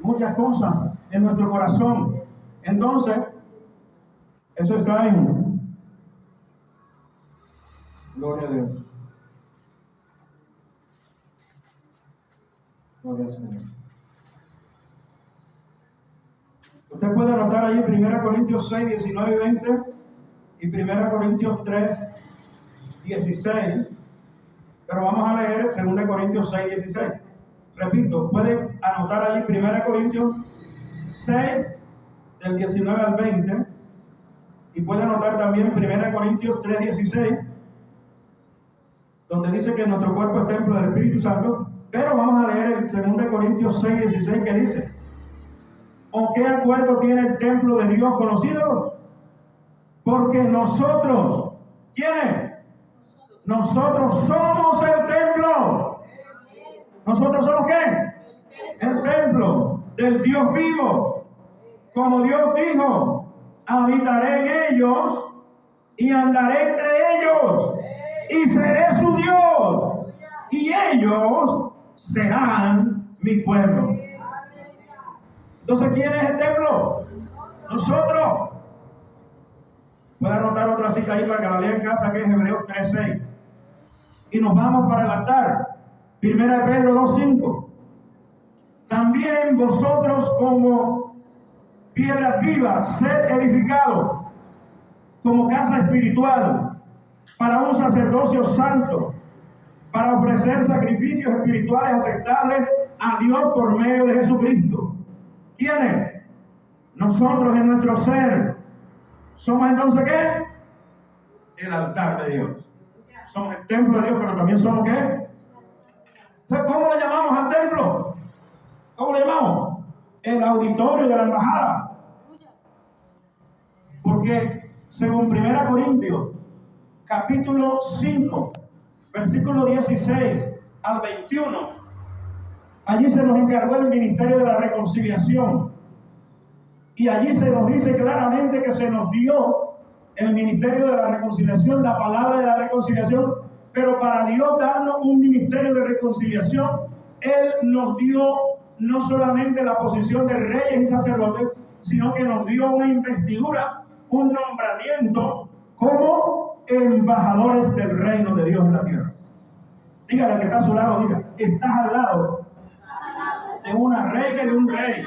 muchas cosas en nuestro corazón. Entonces, eso está en... Gloria a Dios. Gloria al Señor. Usted puede anotar ahí 1 Corintios 6, 19 y 20 y 1 Corintios 3, 16. Pero vamos a leer 2 Corintios 6, 16. Repito, puede anotar ahí 1 Corintios 6, del 19 al 20. Y puede anotar también 1 Corintios 3, 16, donde dice que nuestro cuerpo es templo del Espíritu Santo. Pero vamos a leer el 2 Corintios 6, 16, que dice: ¿o qué acuerdo tiene el templo de Dios con los ídolos? Porque nosotros, ¿quiénes? Nosotros somos el templo. ¿Nosotros somos qué? El templo del Dios vivo. Como Dios dijo, habitaré en ellos y andaré entre ellos y seré su Dios y ellos serán mi pueblo. Entonces, ¿quién es el templo? Nosotros. Voy a anotar otra cita ahí para que la lea en casa, que es Hebreos 3:6. Y nos vamos para el altar. 1 Pedro 2:5. También vosotros, como piedras vivas, sed edificados como casa espiritual para un sacerdocio santo, para ofrecer sacrificios espirituales aceptables a Dios por medio de Jesucristo. ¿Quiénes? Nosotros en nuestro ser. ¿Somos entonces qué? El altar de Dios. Somos el templo de Dios, pero también somos ¿qué? Entonces, ¿cómo le llamamos al templo? ¿Cómo le llamamos? El auditorio de la embajada. Porque según 1 Corintios, capítulo 5, versículo 16 al 21, allí se nos encargó el ministerio de la reconciliación. Y allí se nos dice claramente que se nos dio el ministerio de la reconciliación, la palabra de la reconciliación. Pero para Dios darnos un ministerio de reconciliación, Él nos dio no solamente la posición de reyes y sacerdotes, sino que nos dio una investidura, un nombramiento como embajadores del reino de Dios en la tierra. Dígale al que está a su lado, diga, estás al lado de una reina y de un rey.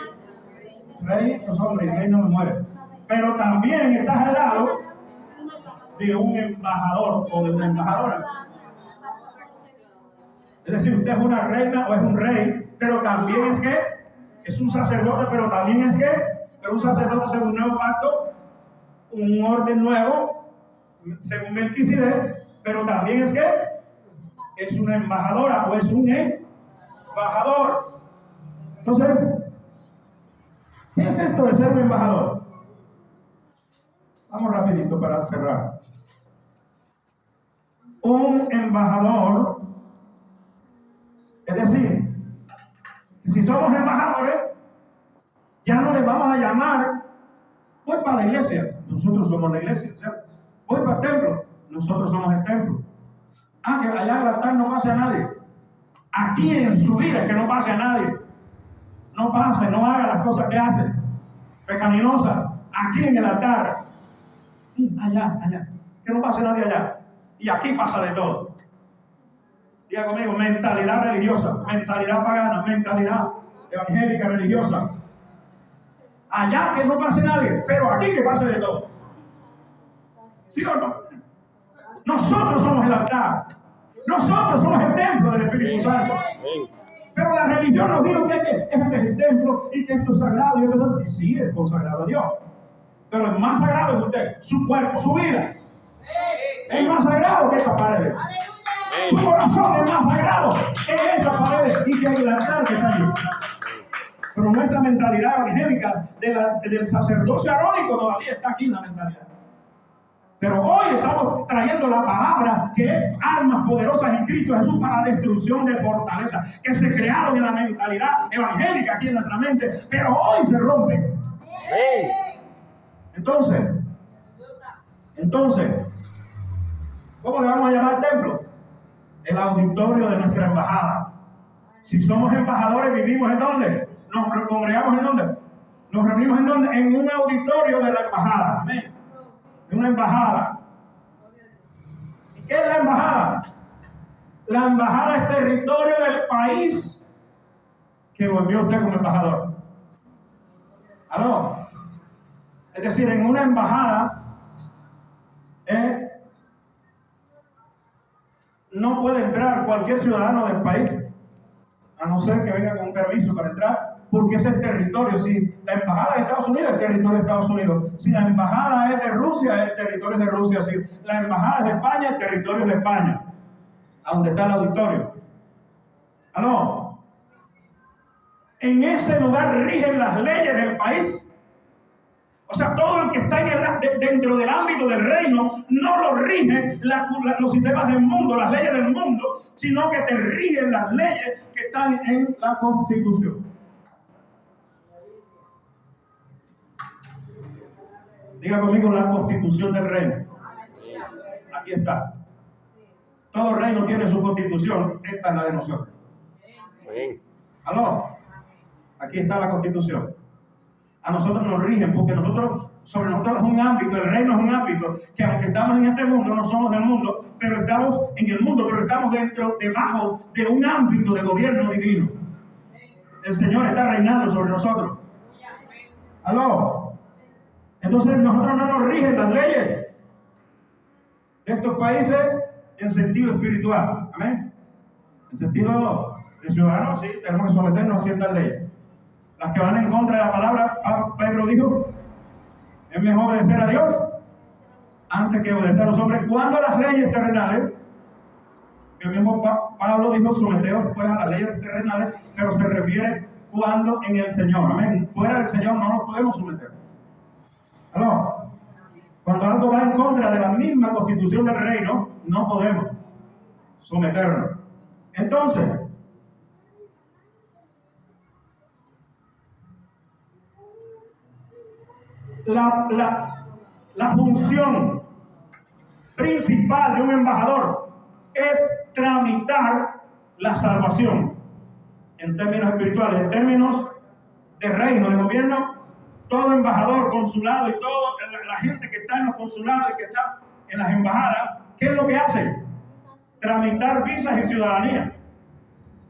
Rey no son rey no me muere. Pero también estás al lado de un embajador o de una embajadora. Es decir, usted es una reina o es un rey, pero también es que es un sacerdote, pero también es que es un sacerdote según un nuevo pacto, un orden nuevo, según Melquisedec, pero también es que es una embajadora o es un embajador. Entonces, ¿qué es esto de ser un embajador? Vamos rapidito para cerrar. Un embajador, es decir, si somos embajadores, ya no les vamos a llamar, voy para la iglesia, nosotros somos la iglesia, ¿cierto? Voy para el templo, nosotros somos el templo. Ah, que allá en el altar no pase a nadie. Aquí en su vida que no pase a nadie. No pase, no haga las cosas que hace pecaminosas. Aquí en el altar. Allá. Que no pase nadie allá. Y aquí pasa de todo. Diga conmigo, mentalidad religiosa, mentalidad pagana, mentalidad evangélica religiosa. Allá que no pase nadie, pero aquí que pase de todo. ¿Sí o no? Nosotros somos el altar. Nosotros somos el templo del Espíritu Santo. Pero la religión nos dijo que este es el templo y que esto es sagrado. Y sí, es consagrado a Dios. Pero el más sagrado es usted, su cuerpo, su vida. Es más sagrado que esta pared. Su corazón es más sagrado que estas paredes y que el altar que está allí. Pero nuestra mentalidad evangélica del sacerdocio arónico todavía está aquí en la mentalidad. Pero hoy estamos trayendo la palabra que es armas poderosas en Cristo Jesús para destrucción de fortalezas que se crearon en la mentalidad evangélica aquí en nuestra mente, pero hoy se rompen. Entonces, ¿cómo le vamos a llamar al templo? El auditorio de nuestra embajada. Si somos embajadores, vivimos ¿en dónde? Nos congregamos ¿en dónde? Nos reunimos ¿en dónde? En un auditorio de la embajada. Amén. De una embajada. ¿Y qué es la embajada? La embajada es territorio del país que lo envió usted como embajador. ¿Aló? Es decir, en una embajada no puede entrar cualquier ciudadano del país, a no ser que venga con un permiso para entrar, porque es el territorio. Si la embajada de Estados Unidos es el territorio de Estados Unidos. Si la embajada es de Rusia, el territorio es de Rusia. Si la embajada es de España, el territorio es de España. A donde está el auditorio. ¿Aló? En ese lugar rigen las leyes del país. O sea, todo el que está dentro del ámbito del reino no lo rigen los sistemas del mundo, las leyes del mundo, sino que te rigen las leyes que están en la Constitución. Diga conmigo la Constitución del reino. Aquí está. Todo reino tiene su Constitución. Esta es la de nosotros. ¿Aló? Aquí está la Constitución. A nosotros nos rigen, porque sobre nosotros es un ámbito, el reino es un ámbito, que aunque estamos en este mundo, no somos del mundo, pero estamos en el mundo, pero estamos debajo de un ámbito de gobierno divino. El Señor está reinando sobre nosotros. ¿Aló? Entonces nosotros no nos rigen las leyes de estos países en sentido espiritual. Amén. En sentido de ciudadanos, sí, tenemos que someternos a ciertas leyes. Las que van en contra de la palabra, Pedro dijo, es mejor obedecer a Dios antes que obedecer a los hombres. Cuando las leyes terrenales, el mismo Pablo dijo, someteos pues a las leyes terrenales, pero se refiere cuando en el Señor. Amén. Fuera del Señor no nos podemos someter. ¿No? Cuando algo va en contra de la misma constitución del reino, no podemos someternos. Entonces, la función principal de un embajador es tramitar la salvación en términos espirituales, en términos de reino, de gobierno. Todo embajador, consulado y toda la gente que está en los consulados y que está en las embajadas, ¿qué es lo que hace? Tramitar visas y ciudadanía.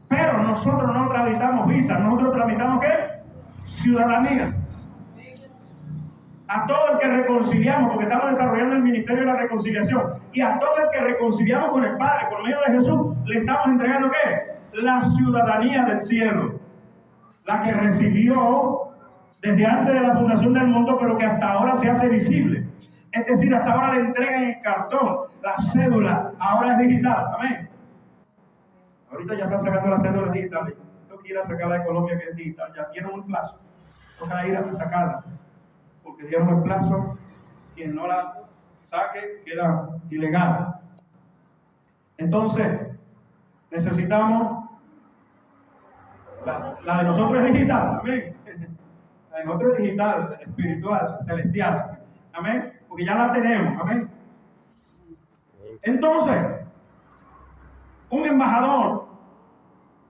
Pero nosotros no tramitamos visas, nosotros tramitamos ¿qué? Ciudadanía. A todo el que reconciliamos, porque estamos desarrollando el ministerio de la reconciliación, y a todo el que reconciliamos con el Padre por medio de Jesús, le estamos entregando ¿qué? La ciudadanía del cielo, la que recibió desde antes de la fundación del mundo, pero que hasta ahora se hace visible. Es decir, hasta ahora le entregan el cartón, la cédula, ahora es digital. Amén. Ahorita ya están sacando las cédulas digitales. Tengo que ir a sacarla de Colombia, que es digital. Ya dieron un plazo. Toca ir a sacarla. Porque dieron el plazo. Quien no la saque queda ilegal. Entonces, necesitamos. La de nosotros es digital. Amén. La de nosotros es digital, espiritual, celestial. Amén. Porque ya la tenemos. Amén. Entonces, un embajador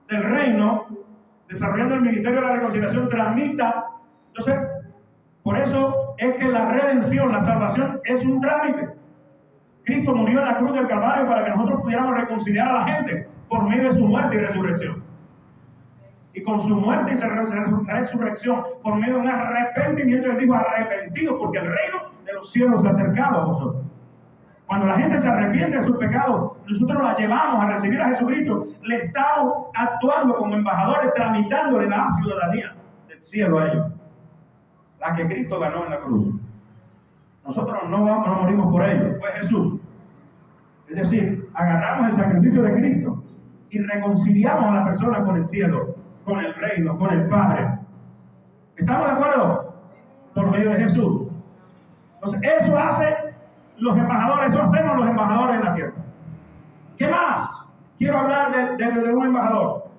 del reino, desarrollando el ministerio de la reconciliación, tramita. Entonces, por eso es que la redención, la salvación, es un trámite. Cristo murió en la cruz del Calvario para que nosotros pudiéramos reconciliar a la gente por medio de su muerte y resurrección. Y con su muerte y resurrección, por medio de un arrepentimiento, Él dijo, arrepentidos, porque el reino de los cielos se ha acercado a vosotros. Cuando la gente se arrepiente de sus pecados, nosotros la llevamos a recibir a Jesucristo, le estamos actuando como embajadores, tramitándole la ciudadanía del cielo a ellos, la que Cristo ganó en la cruz. Nosotros no morimos por ellos, fue Jesús. Es decir, agarramos el sacrificio de Cristo y reconciliamos a la persona con el cielo, con el reino, con el Padre. ¿Estamos de acuerdo? Por medio de Jesús. Entonces, eso hacen los embajadores, eso hacemos los embajadores en la tierra. ¿Qué más? Quiero hablar de un embajador.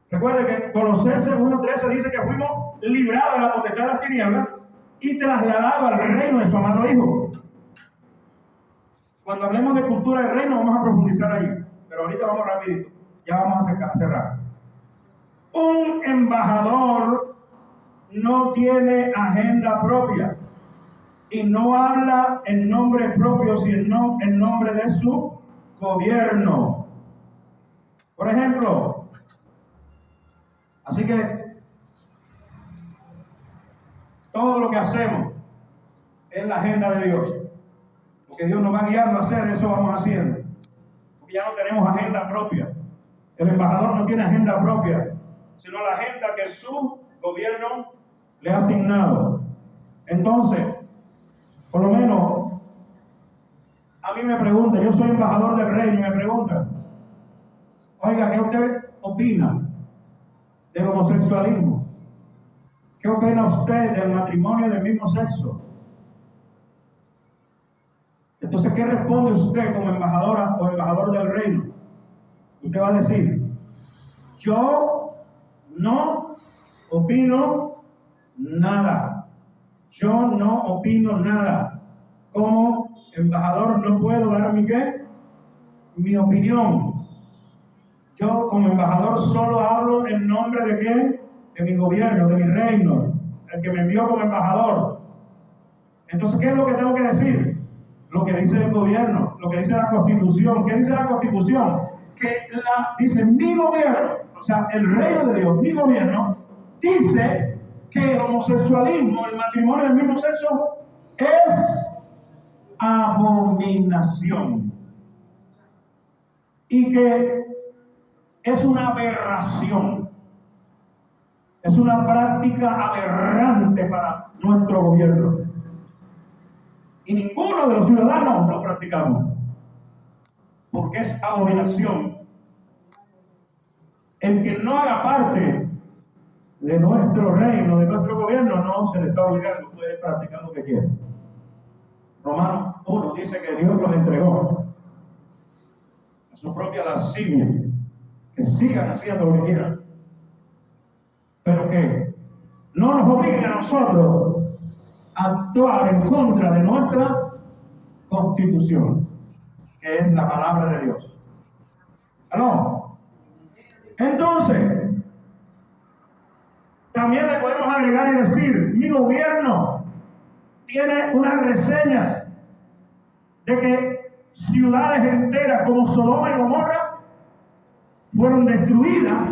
Recuerde que Colosenses 1:13 dice que fuimos librados de la potestad de las tinieblas y trasladados al reino de su amado Hijo. Cuando hablemos de cultura del reino vamos a profundizar ahí, pero ahorita vamos rapidito, ya vamos a cerrar. Un embajador no tiene agenda propia y no habla en nombre propio, sino en nombre de su gobierno. Por ejemplo, así que todo lo que hacemos es la agenda de Dios. Porque Dios nos va guiando a hacer, eso vamos haciendo. Porque ya no tenemos agenda propia. El embajador no tiene agenda propia, sino la agenda que su gobierno le ha asignado. Entonces, por lo menos, a mí me preguntan, yo soy embajador del reino y me preguntan, oiga, ¿qué usted opina del homosexualismo? ¿Qué opina usted del matrimonio del mismo sexo? Entonces, ¿qué responde usted como embajadora o embajador del reino? Usted va a decir, yo no opino nada. Yo no opino nada. Como embajador no puedo dar mi opinión. Yo como embajador solo hablo en nombre de ¿qué? De mi gobierno, de mi reino, el que me envió como embajador. Entonces, ¿qué es lo que tengo que decir? Lo que dice el gobierno, lo que dice la Constitución. ¿Qué dice la Constitución? Que dice mi gobierno, o sea, el reino de Dios, mi gobierno, dice que el homosexualismo, el matrimonio del mismo sexo, es abominación. Y que es una aberración. Es una práctica aberrante para nuestro gobierno. Y ninguno de los ciudadanos lo practicamos. Porque es abominación. El que no haga parte de nuestro reino, de nuestro gobierno, no se le está obligando, puede practicar lo que quiera. Romanos 1 dice que Dios los entregó a su propia lascivia, que sigan haciendo lo que quieran, pero que no nos obliguen a nosotros a actuar en contra de nuestra Constitución, que es la palabra de Dios. ¿Aló? Entonces, también le podemos agregar y decir, mi gobierno tiene unas reseñas de que ciudades enteras como Sodoma y Gomorra fueron destruidas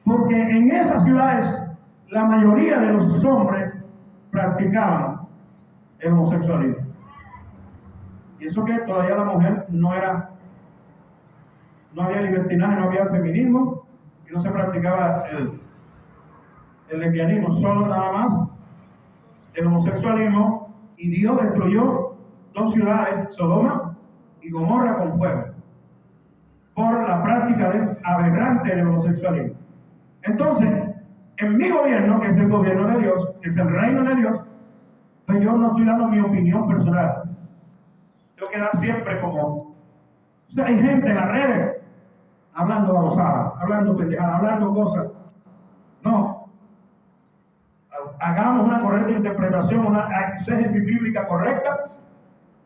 porque en esas ciudades la mayoría de los hombres practicaban el homosexualismo. Y eso que todavía la mujer no había libertinaje, no había feminismo y no se practicaba el lesbianismo, solo nada más el homosexualismo, y Dios destruyó 2 ciudades, Sodoma y Gomorra, con fuego por la práctica aberrante del homosexualismo. Entonces, en mi gobierno, que es el gobierno de Dios, que es el reino de Dios, pues yo no estoy dando mi opinión personal. Tengo que dar siempre como... O sea, hay gente en las redes hablando babosadas, hablando pendejadas, hablando cosas. No. Hagamos una correcta interpretación, una exégesis bíblica correcta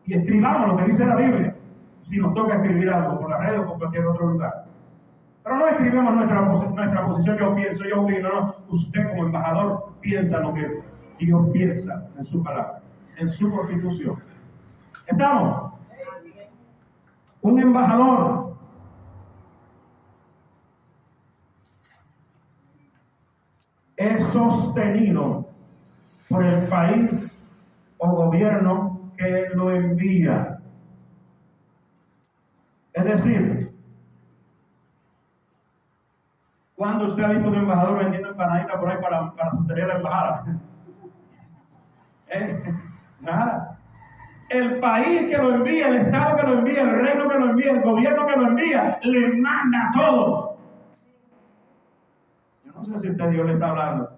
y escribamos lo que dice la Biblia. Si nos toca escribir algo por las redes o por cualquier otro lugar. Pero no escribimos nuestra posición, yo pienso, yo opino, no. Usted como embajador piensa lo que Dios piensa en su palabra, en su Constitución. ¿Estamos? Un embajador es sostenido por el país o gobierno que lo envía. Es decir, ¿cuándo usted ha visto un embajador vendiendo empanaditas por ahí para sostener la embajada? Nada. el país que lo envía, el estado que lo envía, el reino que lo envía, el gobierno que lo envía, le manda todo. Yo no sé si usted Dios le está hablando.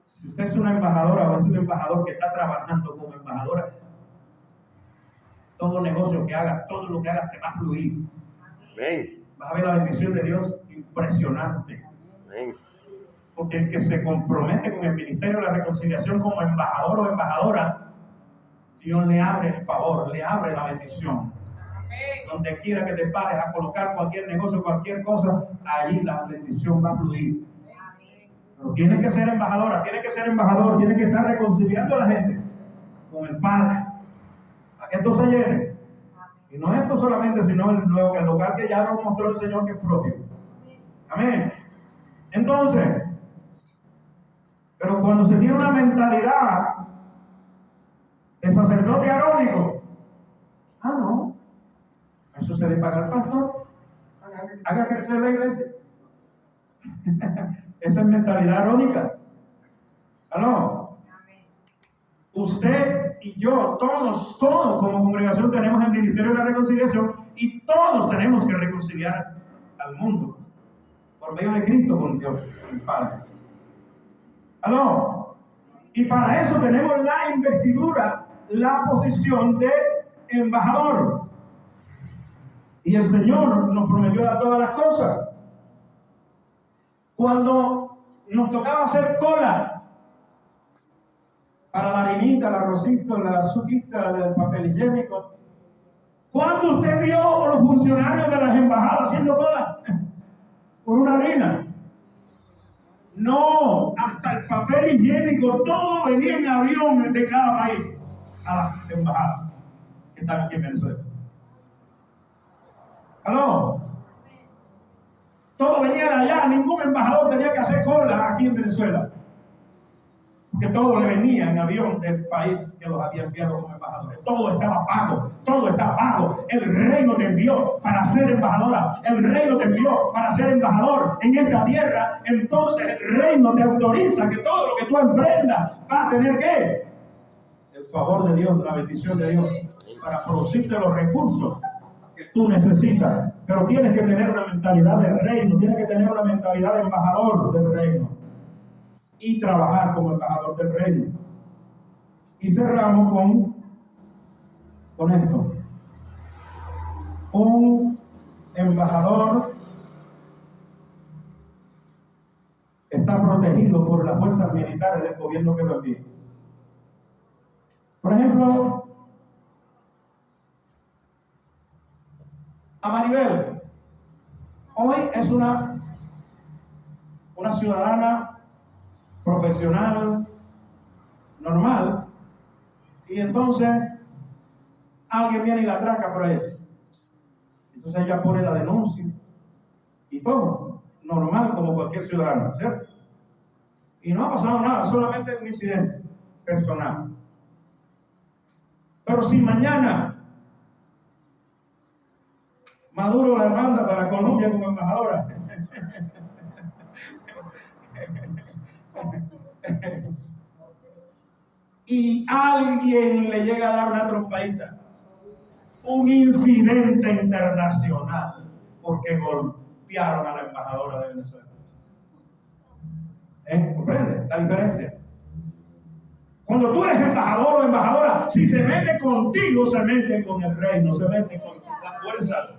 Si usted es una embajadora o es un embajador que está trabajando como embajadora, todo negocio que hagas, todo lo que hagas te va a fluir. Amén. Vas a ver la bendición de Dios impresionante. Amén. Porque el que se compromete con el ministerio de la reconciliación como embajador o embajadora, Dios le abre el favor, le abre la bendición. Donde quiera que te pares a colocar cualquier negocio, cualquier cosa, allí la bendición va a fluir. Pero tiene que ser embajadora, tiene que ser embajador, tiene que estar reconciliando a la gente con el Padre, para que esto se llene. Y no esto solamente, sino el local que ya nos mostró el Señor que es propio. Amén. Entonces, pero cuando se tiene una mentalidad de sacerdote arónico, no, eso se le paga al pastor, haga crecer la iglesia. Esa es mentalidad arónica. ¿Aló? Usted y yo, todos como congregación tenemos el ministerio de la reconciliación y todos tenemos que reconciliar al mundo por medio de Cristo con Dios, con el Padre. ¿Aló? Y para eso tenemos la investidura, la posición de embajador. Y el Señor nos prometió dar todas las cosas. Cuando nos tocaba hacer cola para la harinita, el arrocito, la azuquita, el papel higiénico, ¿cuándo usted vio a los funcionarios de las embajadas haciendo cola por una harina? No, hasta el papel higiénico, todo venía en avión de cada país a las embajadas que están aquí en Venezuela. ¿Aló? Todo venía de allá, ningún embajador tenía que hacer cola aquí en Venezuela. Porque todo le venía en avión del país que los había enviado como embajadores. Todo estaba pago, todo está pago. El reino te envió para ser embajadora, el reino te envió para ser embajador en esta tierra. Entonces el reino te autoriza que todo lo que tú emprendas va a tener que el favor de Dios, la bendición de Dios, para producirte los recursos que tú necesitas. Pero tienes que tener una mentalidad del reino, tienes que tener una mentalidad de embajador del reino y trabajar como embajador del reino. Y cerramos con esto. Un embajador está protegido por las fuerzas militares del gobierno que lo envía. Por ejemplo, a Maribel, hoy es una ciudadana profesional, normal, y entonces alguien viene y la atraca por ella. Entonces ella pone la denuncia y todo, normal como cualquier ciudadano, ¿cierto? Y no ha pasado nada, solamente un incidente personal. Pero si mañana Maduro la manda para Colombia como embajadora, y alguien le llega a dar una trompadita, un incidente internacional, porque golpearon a la embajadora de Venezuela. ¿Comprende la diferencia? Cuando tú eres embajador o embajadora, si se mete contigo, se mete con el reino, se mete con las fuerzas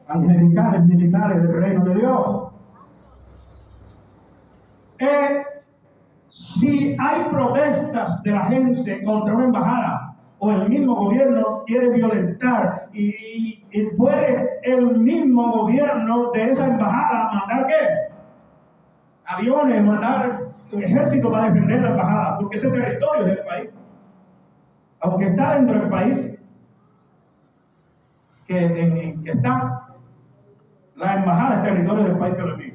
angelicales, militares del reino de Dios. Si hay protestas de la gente contra una embajada o el mismo gobierno quiere violentar y puede el mismo gobierno de esa embajada mandar ¿qué? Aviones, mandar un ejército para defender la embajada, porque ese territorio es del país. Aunque está dentro del país, que está, la embajada es territorio del país que lo envía.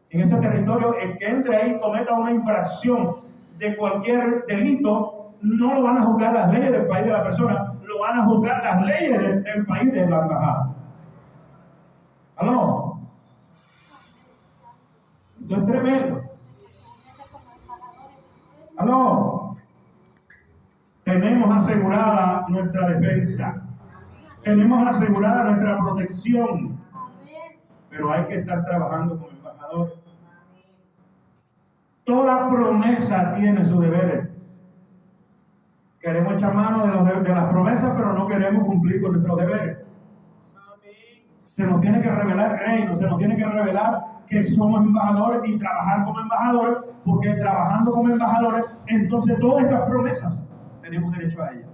En ese territorio, el que entre ahí cometa una infracción de cualquier delito, no lo van a juzgar las leyes del país de la persona, lo van a juzgar las leyes del país de la embajada. ¿Aló? Esto es tremendo. Aló. Tenemos asegurada nuestra defensa. Tenemos asegurada nuestra protección. Pero hay que estar trabajando como embajador. Toda promesa tiene sus deberes. Queremos echar mano de las promesas, pero no queremos cumplir con nuestros deberes. Se nos tiene que revelar el reino, se nos tiene que revelar que somos embajadores y trabajar como embajadores, porque trabajando como embajadores, entonces todas estas promesas tenemos derecho a ellas.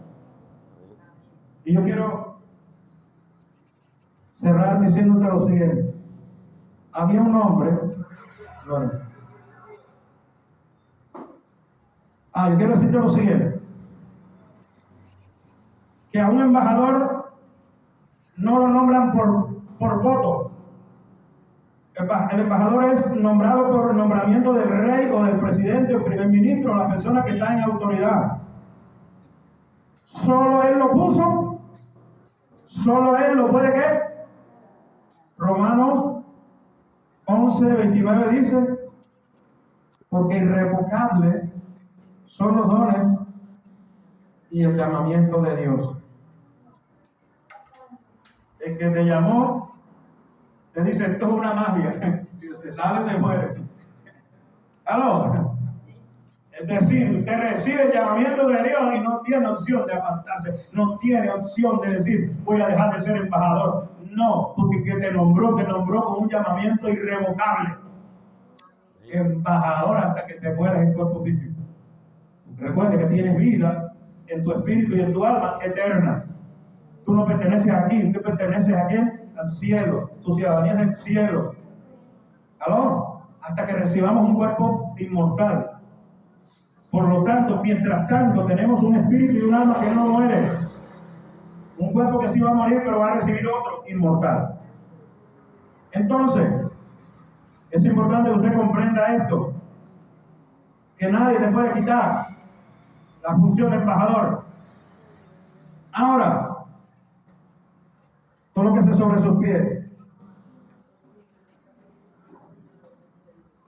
Y yo quiero cerrar diciéndote lo siguiente. Había un hombre, yo quiero decirte lo siguiente, que a un embajador no lo nombran por voto. El embajador es nombrado por nombramiento del rey o del presidente o primer ministro, la persona que está en autoridad. Solo él lo puso, solo él lo puede ¿qué? Romanos 11:29 dice, porque irrevocable son los dones y el llamamiento de Dios. El que te llamó, te dice, esto es una magia. Si se sale, se muere. ¿Aló? Es decir, usted recibe el llamamiento de Dios y no tiene opción de apartarse. No tiene opción de decir, voy a dejar de ser embajador. No, porque el que te nombró con un llamamiento irrevocable. Embajador hasta que te mueras en cuerpo físico. Recuerde que tienes vida en tu espíritu y en tu alma eterna. Tú no perteneces aquí, tú perteneces aquí al cielo. Tu ciudadanía es del cielo. ¿Aló? Hasta que recibamos un cuerpo inmortal. Por lo tanto, mientras tanto, tenemos un espíritu y un alma que no muere. Un cuerpo que sí va a morir, pero va a recibir otro inmortal. Entonces, es importante que usted comprenda esto. Que nadie te puede quitar la función de embajador. Ahora, coloquese sobre sus pies.